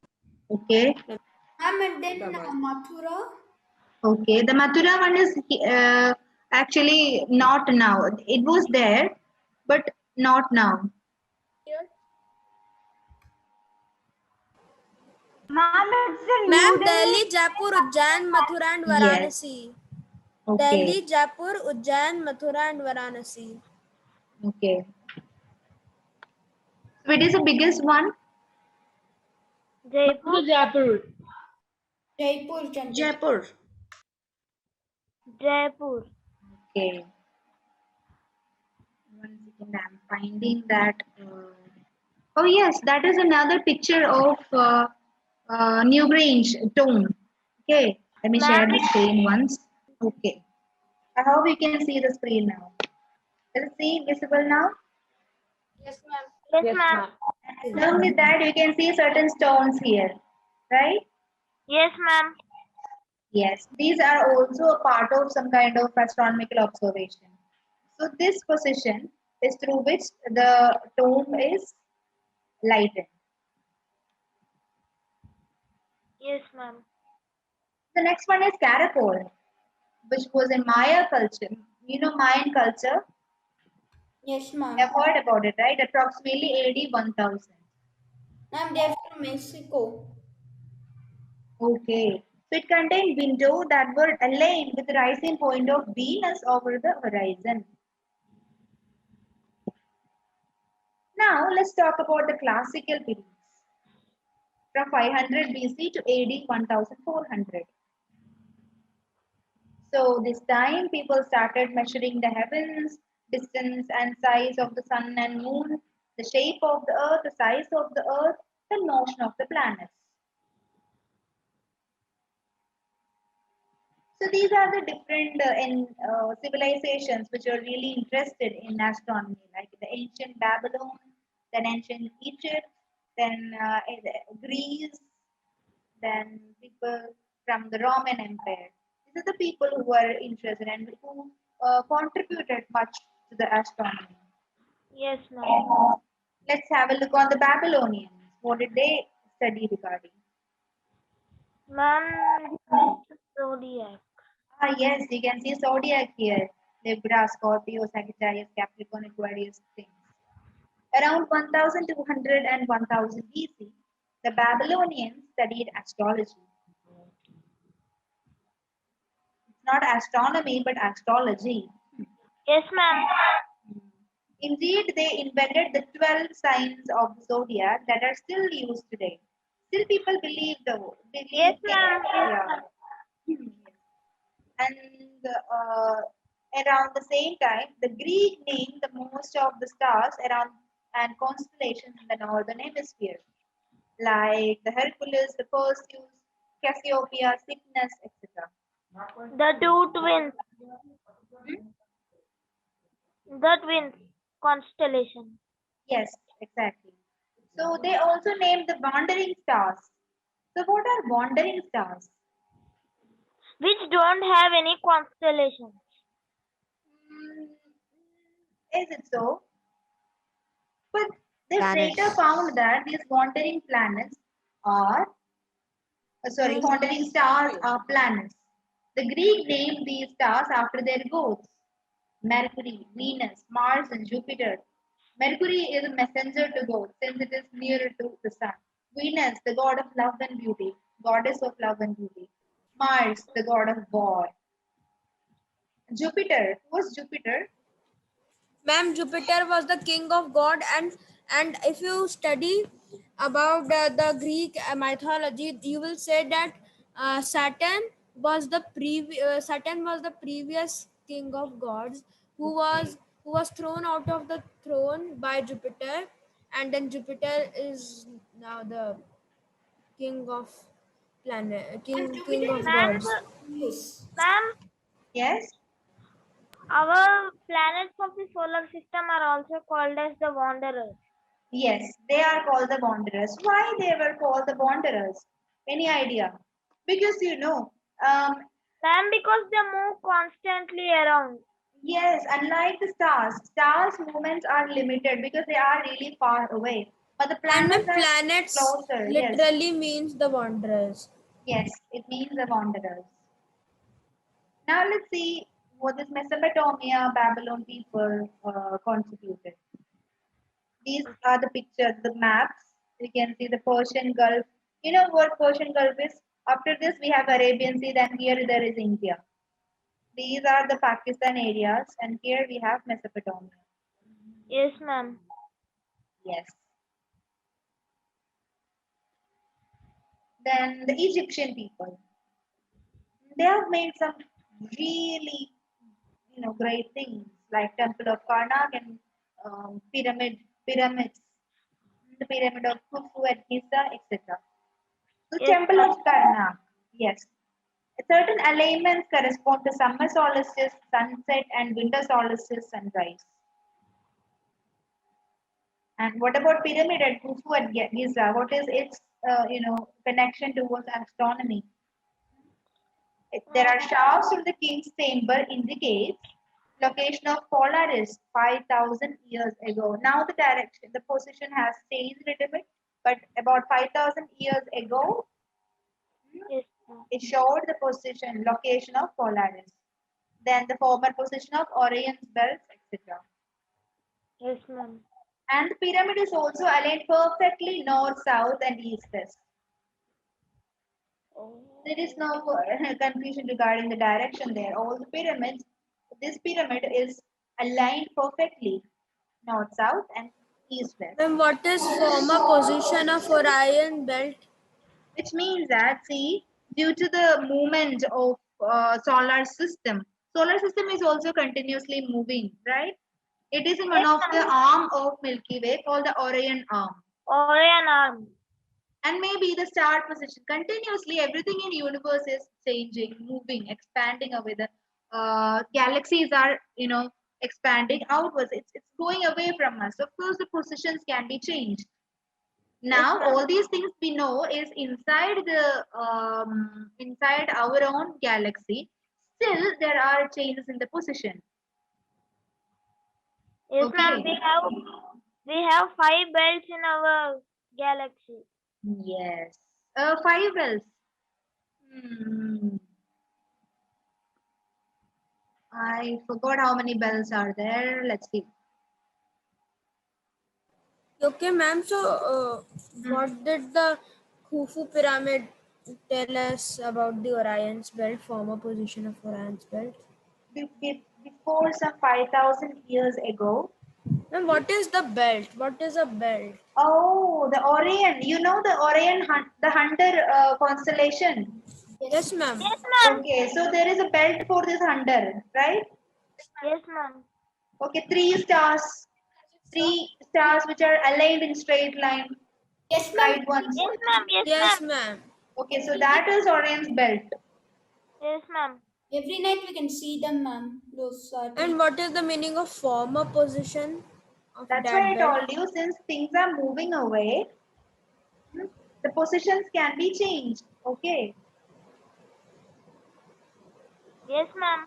Okay. ma'am, and then Ahmedabad. Mathura. Okay. The Mathura one is actually not now. It was there, but not now. Ma'am, it's in Ma'am, New Delhi, Delhi. Jaipur, Ujjain, Mathura, and Yes. Varanasi. Okay. Delhi, Jaipur, Ujjain, Mathura, and Varanasi. Okay. So it is the biggest one. Jaipur. Jaipur. Jaipur, Jaipur. Jaipur. Okay. One second, I'm finding that. Oh yes, that is another picture of Newgrange tomb. Okay, let me share Ma'am, the screen once. Okay, I hope you can see the screen now. Is it see visible now? yes, ma'am. Along with that, you can see certain stones here, right? Yes, ma'am. Yes, these are also a part of some kind of astronomical observation. So this position is through which the tomb is lightened. Yes, ma'am. The next one is Caracol, which was in Maya culture. You know Mayan culture? Yes, You ma'am. have heard about it, right? Approximately AD 1000. Ma'am, they're from Mexico. Okay. So it contained windows that were aligned with the rising point of Venus over the horizon. Now let's talk about the classical periods from 500 BC to AD 1400. So this time people started measuring the heavens, distance and size of the sun and moon, the shape of the earth, the size of the earth, the motion of the planets. So these are the different civilizations which are really interested in astronomy, like the ancient Babylon, then ancient Egypt, then Greece, then people from the Roman Empire. These are the people who were interested and who contributed much to the astronomy. Yes, ma'am. Let's have a look on the Babylonians. What did they study regarding? Ma'am, this is Zodiac. Ah, yes, you can see Zodiac here. Libra, Scorpio, Sagittarius, Capricorn, Aquarius, things. Around 1200 and 1000 BC, the Babylonians studied astrology. It's not astronomy, but astrology. Yes, ma'am. Indeed, they invented the 12 signs of the zodiac that are still used today. Still, people believe Yes, in ma'am. Yes, yeah. ma'am. And around the same time, the Greek named the most of the stars around and constellations in the northern hemisphere, like the Hercules, the Perseus, Cassiopeia, Cygnus, etc. The two twins. The twins constellation. Yes, exactly. So they also named the wandering stars. So what are wandering stars? Which don't have any constellation. Mm, is it so? But they later Planets. found that these wandering planets are, wandering stars are planets. The Greek named these stars after their gods: Mercury, Venus, Mars, and Jupiter. Mercury is a messenger to God since it is nearer to the sun. Venus, the god of love and beauty, goddess of love and beauty. Mars, the god of war. Jupiter, who was Jupiter? Ma'am, Jupiter was the king of god, and if you study about the Greek mythology, you will say that Saturn was the previous king of gods who was thrown out of the throne by Jupiter, and then Jupiter is now the king of king of Ma'am, gods. ma'am, Yes. our planets of the solar system are also called as the wanderers. Yes, they are called the wanderers. Why they were called the wanderers? Any idea? Because Ma'am, because they move constantly around. yes, unlike the stars' movements are limited because they are really far away. But the And planets are planets closer. Yes, literally means the wanderers. yes, it means the wanderers. Now let's see what this Mesopotamia, Babylon people contributed. These are the pictures, the maps. You can see the Persian Gulf. You know what Persian Gulf is? After this, we have Arabian Sea. Then here there is India. These are the Pakistan areas, and here we have Mesopotamia. Yes, ma'am. Yes. Then the Egyptian people. They have made some really, great things like Temple of Karnak and pyramids, the Pyramid of Khufu at Giza, etc. The Yes, Temple ma'am. of Karnak. Yes. Certain alignments correspond to summer solstice, sunset, and winter solstice, sunrise. And what about pyramid at Khufu at Giza? What is its, connection towards astronomy? There are shafts from the king's chamber indicates location of Polaris 5,000 years ago. Now the direction, the position has changed a little bit, but about 5,000 years ago, Yes, ma'am. it showed the position, location of Polaris. Then the former position of Orion's belts, etc. Yes, ma'am. And the pyramid is also aligned perfectly north, south, and east, west. There is no confusion regarding the direction there. All the pyramids, this pyramid is aligned perfectly north, south, and east, west. Then what is former position of Orion belt? Which means that, see, due to the movement of solar system is also continuously moving, right? It is in one Yes, of the ma'am. arm of Milky Way called the Orion arm. Orion arm. And maybe the star position continuously everything in universe is changing, moving, expanding away. The galaxies are expanding outwards. It's going away from us. Of course the positions can be changed. Yes, Now ma'am. all these things we know is inside our own galaxy. Still there are changes in the position. Yes, ma'am. Okay. We have 5 belts in our galaxy. Yes. 5 bells. Hmm. I forgot how many bells are there. Let's see. Okay, ma'am. So, what did the Khufu pyramid tell us about the Orion's belt, former position of Orion's belt? Before some 5,000 years ago. Ma'am, what is the belt? What is a belt? Oh, the Orion. You know the Orion, the Hunter constellation. Yes, ma'am. Yes, ma'am. Okay, so there is a belt for this Hunter, right? Yes, ma'am. Okay, three stars which are aligned in straight line. Yes, Right ones. Yes, ma'am. Yes, Yes, ma'am. ma'am. Okay, so that is Orion's belt. Yes, ma'am. Every night we can see them, ma'am. Those And what is the meaning of former position of That's that why I belt? told you, since things are moving away, the positions can be changed. Okay. Yes, ma'am.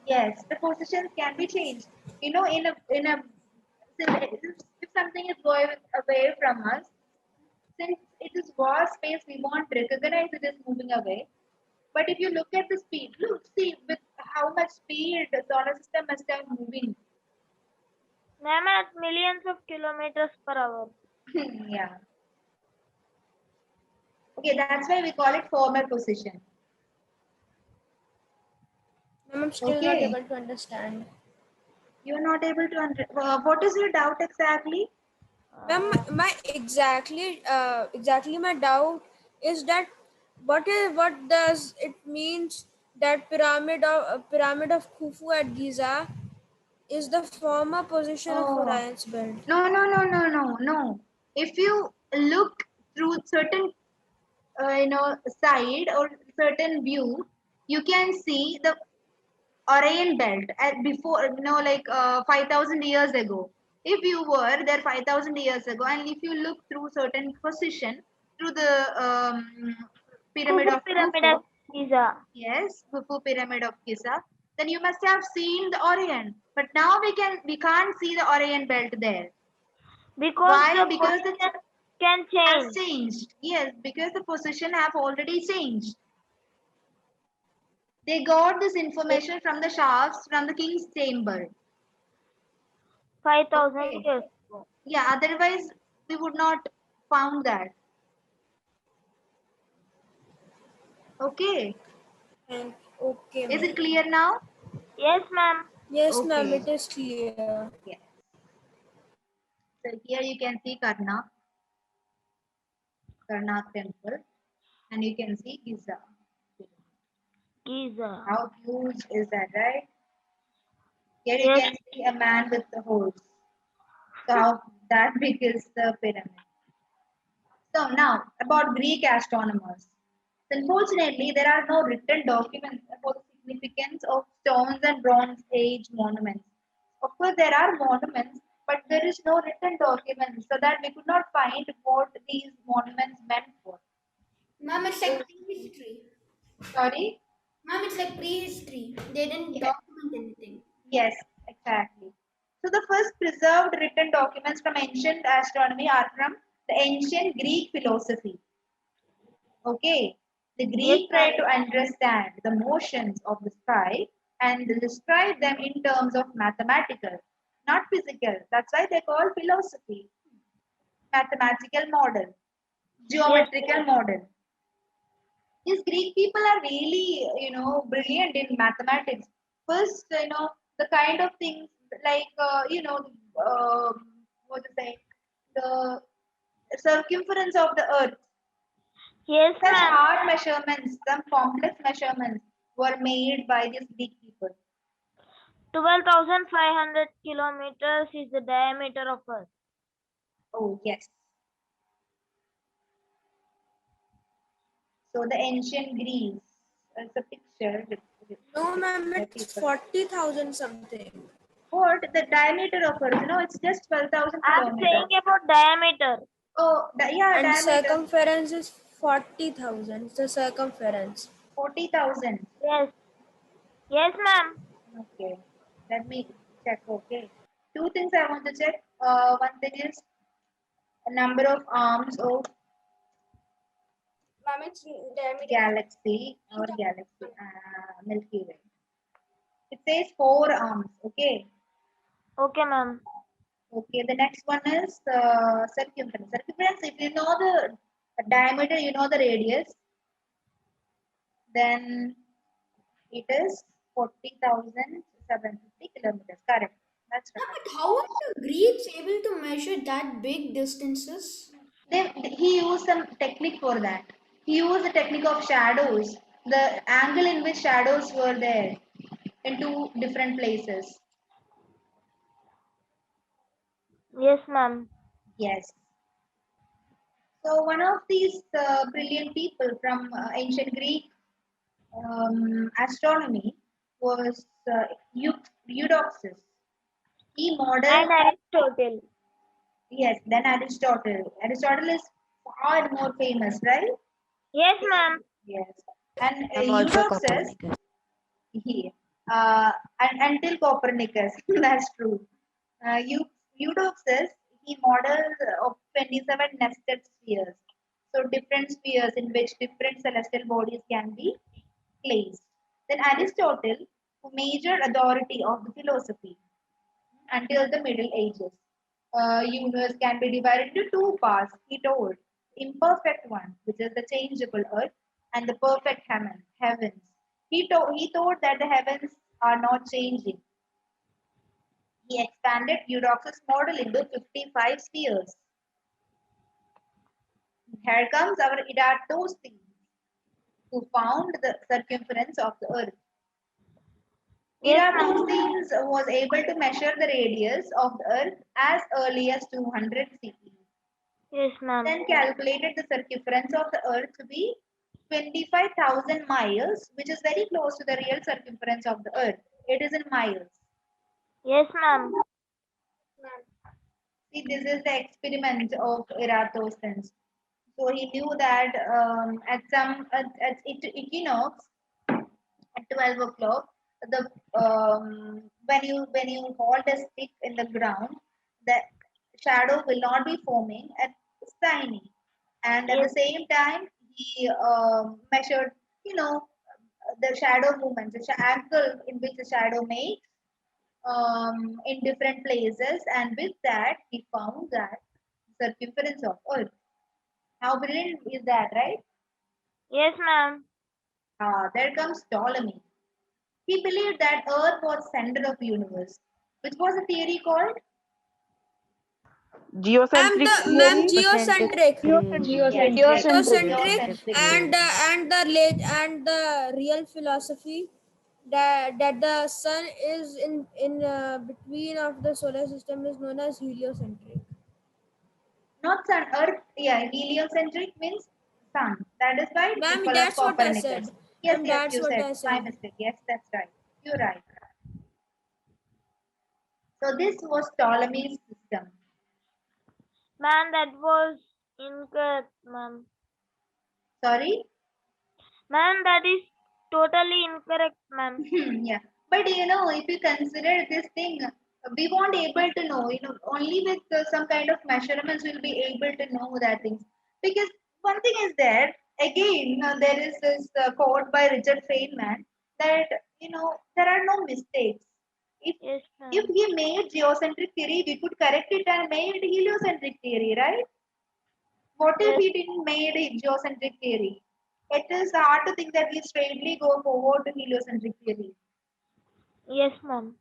Yes, the positions can be changed. In a if something is going away from us, since it is vast space, we won't recognize it is moving away. But if you look at the speed, see with how much speed the solar system must have moving. Ma'am, at millions of kilometers per hour. Yeah. Okay, that's why we call it former position. Ma'am, I'm still not Okay. able to understand. You're not able to what is your doubt exactly? Ma'am, my exactly my doubt is that what does it means that pyramid of Khufu at Giza is the former position of Oh, Orion's belt? no. If you look through certain, side or certain view, you can see the Orion belt at before, 5,000 years ago. If you were there 5,000 years ago, and if you look through certain position through the pyramid Khufu of pyramid Khufu, at Giza. yes, Khufu pyramid of Giza, then you must have seen the Orion. But now we can't see the Orion belt there. Because Why? the Because it position can has change. changed. Yes, because the position have already changed. They got this information from the shafts from the king's chamber. 5,000 Okay. years ago. Yeah, otherwise we would not found that. Okay. Okay, Is it ma'am. clear now? Yes, ma'am. Yes, ma'am, Okay. it is clear. Yes. So here you can see Karnak temple, and you can see Giza. Giza. How huge is that, right? Here you Yes. can see a man with the horse. So how that big is the pyramid. So now about Greek astronomers. Unfortunately, there are no written documents about the significance of stones and Bronze Age monuments. Of course, there are monuments, but there is no written document, so that we could not find what these monuments meant for. Ma'am, it's like prehistory. Sorry? Ma'am, it's like prehistory. They didn't Yeah. document anything. Yes, exactly. So the first preserved written documents from ancient astronomy are from the ancient Greek philosophy. Okay, the Yes, Greek ma'am. tried to understand the motions of the sky and describe them in terms of mathematical, not physical. That's why they call philosophy mathematical model, Yes, geometrical model. These Greek people are really, brilliant in mathematics. First, the kind of things like, what to say, the circumference of the earth. yes, Such ma'am. hard measurements, some complex measurements were made by these Greek people. 12,500 kilometers is the diameter of Earth. Oh, yes. So the ancient Greece, it's a picture No, ma'am, the it's people. 40,000 something. What? The diameter of Earth, it's just 12,000 I'm saying kilometers. about diameter. Oh, yeah, And diameter, circumference is 40,000. It's the circumference. 40,000. Yes. Yes, ma'am. Okay, let me check. Okay. Two things I want to check. One thing is a number of arms of Ma'am, it's diameter. galaxy, Milky Way. It says 4 arms. Okay. Okay, ma'am. Okay. The next one is circumference. Circumference. If you know the diameter, you know the radius. Then it is 40,750 kilometers. Correct. That's Ma'am, right. but how are the Greeks able to measure that big distances? He used some technique for that. He used the technique of shadows, the angle in which shadows were there in two different places. Yes, ma'am. Yes. So one of these brilliant people from ancient Greek astronomy was Eudoxus. He And modeled, Aristotle. yes, then Aristotle. Aristotle is far more famous, right? Yes, ma'am. Yes. And I'm also Eudoxus, Copernicus. he, and until Copernicus, that's true. Eudoxus, he modeled of 27 nested spheres. So different spheres in which different celestial bodies can be placed. Then Aristotle, who major authority of the philosophy. until the Middle Ages. Universe can be divided into two parts, he told. Imperfect one, which is the changeable earth, and the perfect heavens. He thought that the heavens are not changing. He expanded Eudoxus' model into 55 spheres. Here comes our Eratosthenes, who found the circumference of the earth. Yes, ma'am. Eratosthenes was able to measure the radius of the earth as early as 200 CE. Yes, ma'am. Then calculated the circumference of the earth to be 25,000 miles, which is very close to the real circumference of the earth. It is in miles. Yes, ma'am. See, this is the experiment of Eratosthenes. So he knew that at equinox at 12 o'clock, the when you hold a stick in the ground, the shadow will not be forming at tiny, and at the Yes, same time he measured, you know, the shadow movements, the angle in which the shadow makes in different places, and with that he found that circumference of Earth. How brilliant is that, right? yes, ma'am. There comes Ptolemy. He believed that Earth was center of universe, which was a theory called Geocentric Ma'am, theory. Geocentric geocentric. theory. yes, Yes. yes, Geocentric. Geocentric geocentric Geocentric theory. theory. and the real philosophy that the sun is in between of the solar system is known as heliocentric. Not sun, Earth. Yeah, heliocentric means sun. That is why we Ma'am, follow that's what I Copernicus. said. Yes, Ma'am, yes, that's you what said. I My said. mistake. Yes, that's right. You're right. So this was Ptolemy's system. Ma'am, that was incorrect, ma'am. Sorry. Ma'am, that is totally incorrect, ma'am. Yeah, but if you consider this thing, we won't able to know. Only with some kind of measurements we'll be able to know that things. Because one thing is that again, there is this quote by Richard Feynman that there are no mistakes. If Yes, if ma'am. he made geocentric theory, we could correct it and made heliocentric theory, right? What if Yes, he didn't made a geocentric theory? It is hard to think that we straightly go forward to heliocentric theory. yes, ma'am.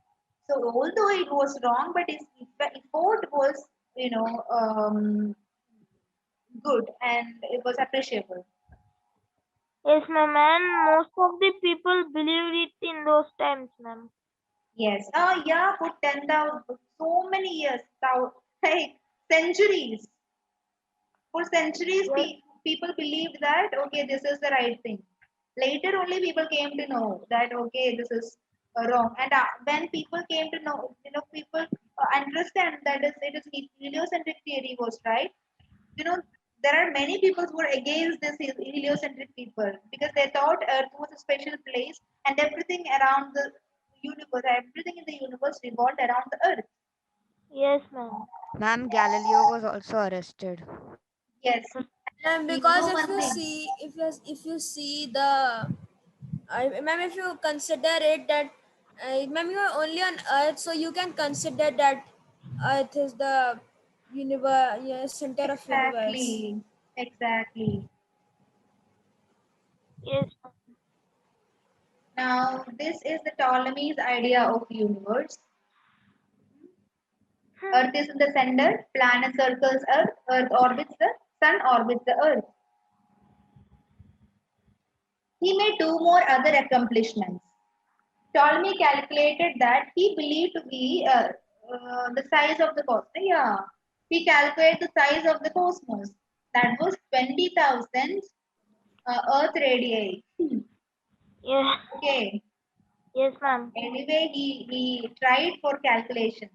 So although it was wrong, but his effort was, good and it was appreciable. Yes, ma'am. And most of the people believed it in those times, ma'am. Yes. Oh yeah, for 10,000, so many years, like centuries. For centuries, Yes, people believed that okay, this is the right thing. Later only people came to know that okay, this is wrong. And when people came to know, people understand that it is heliocentric theory was right. You know, there are many people who are against this heliocentric people because they thought Earth was a special place and everything around the universe, everything in the universe revolved around the Earth. yes, ma'am. Ma'am, Galileo was also arrested. Yes. And You because know one thing. if you see the ma'am, if you consider it that ma'am, you are only on Earth, so you can consider that Earth is the universe, yeah, center of universe. Exactly. Exactly. Yes, Now, this is the Ptolemy's idea of universe. ma'am. Earth is in the center, planet circles Earth, Earth orbits the Sun orbits the Earth. He made two more other accomplishments. Ptolemy calculated that he believed to be the size of the cosmos. Yeah, he calculated the size of the cosmos. That was 20,000 Earth radii. Yeah. Okay. Yes, ma'am. Anyway, he tried for calculations.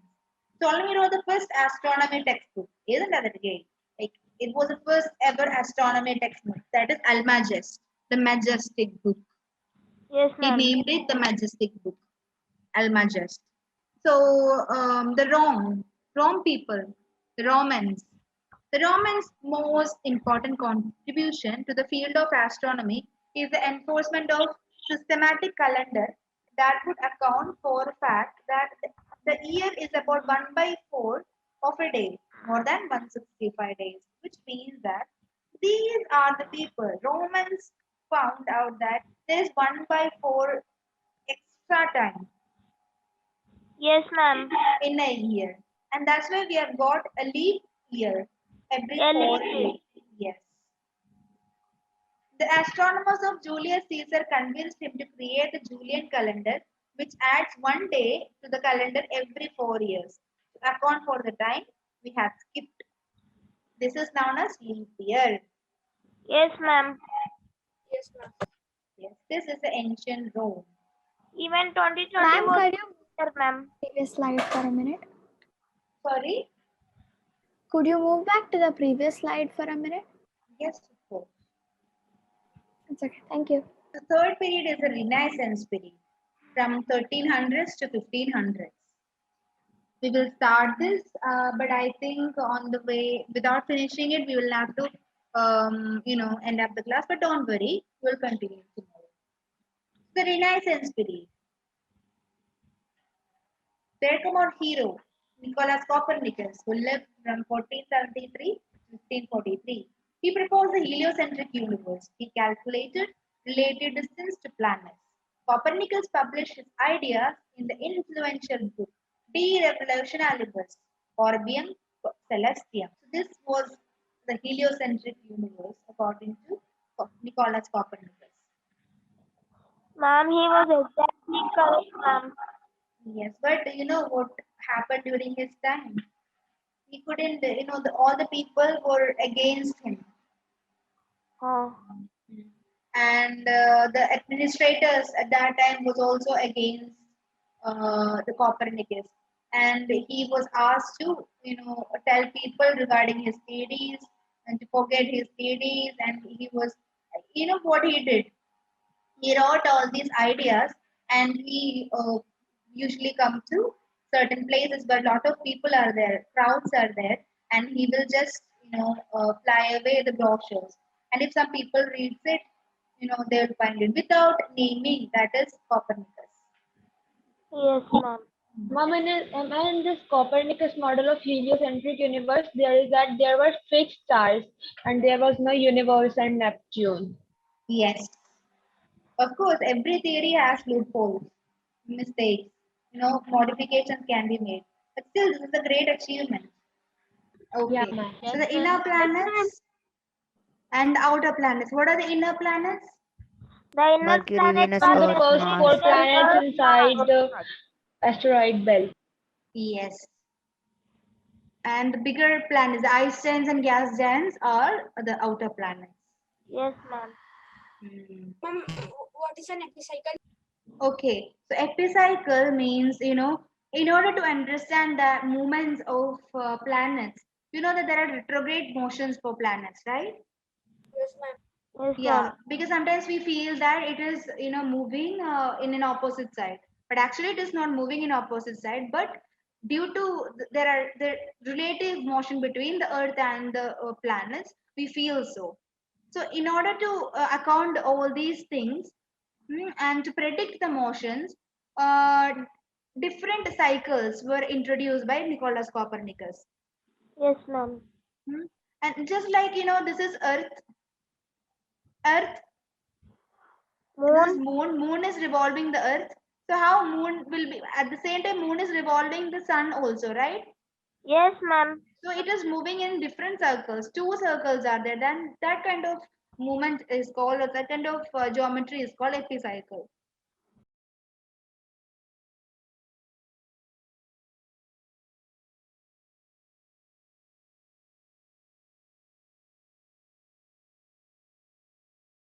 Ptolemy wrote the first astronomy textbook. Isn't that great? Like it was the first ever astronomy textbook. That is Almagest, the majestic book. Yes, He ma'am. named it the majestic book, Almagest. So the Rome people, the Romans, the Romans' most important contribution to the field of astronomy is the enforcement of systematic calendar that would account for the fact that The year is about 1/4 of a day, more than 165 days, which means that these are the people. Romans found out that there is 1/4 extra time Yes, ma'am. in a year, and that's why we have got a leap year every A 4 years. Yes. The astronomers of Julius Caesar convinced him to create the Julian calendar, which adds 1 day to the calendar every 4 years. To account for the time we have skipped. This is known as leap year. Yes, ma'am. Yes, ma'am. Yes, this is the ancient Rome. Even 2020 Ma'am, was could you better, ma'am. previous slide for a minute? Sorry? Could you move back to the previous slide for a minute? Yes, of course. It's okay. Thank you. The third period is the Renaissance period from 1300s to 1500s. We will start this, but I think on the way, without finishing it, we will have to, end up the class. But don't worry, we'll continue tomorrow. The Renaissance period. There come our hero, Nicholas Copernicus, who lived from 1473 to 1543. He proposed the heliocentric universe. He calculated relative distance to planets. Copernicus published his ideas in the influential book De Revolutionibus Orbium Celestium. So this was the heliocentric universe according to Nicholas Copernicus. Ma'am, he was exactly correct, ma'am. Yes, but you know what happened during his time? He couldn't, all the people were against him. Oh. And the administrators at that time was also against the Copernicus. And he was asked to, tell people regarding his theories and to forget his theories. And he was, what he did? He wrote all these ideas, and he usually come to certain places where a lot of people are there, crowds are there, and he will just fly away the brochures. And if some people reads it, they will find it without naming. That is Copernicus. Yes, ma'am. Mom, in this Copernicus model of heliocentric universe, there is that there were fixed stars and there was no universe and Neptune. Yes, of course, every theory has loopholes, mistakes, modifications can be made. But still, this is a great achievement. Okay. Yeah, ma'am. So the inner planets and outer planets. What are the inner planets? The inner Mercury, planets Venus, And are the Earth, first Mercury, four Mars. planets Earth, inside Mars. the asteroid belt. Yes. And the bigger planets, the ice giants and gas giants, are the outer planets. Yes, ma'am. Ma'am, what is an epicycle? Okay. So epicycle means, in order to understand the movements of planets, you know that there are retrograde motions for planets, right? Yes, ma'am. Yes, Yeah, ma'am. because sometimes we feel that it is, moving in an opposite side, but actually it is not moving in opposite side. But due to there are the relative motion between the Earth and the planets, we feel so. So, in order to account all these things and to predict the motions, uh, different cycles were introduced by Nicholas Copernicus. Yes, ma'am. Hmm. And just like this is Earth. This is Moon. moon is revolving the earth. So how moon will be at the same time moon is revolving the sun also, right? Yes, ma'am. So it is moving in different circles. Two circles are there. Then that kind of movement is called, or that kind of geometry is called epicycle.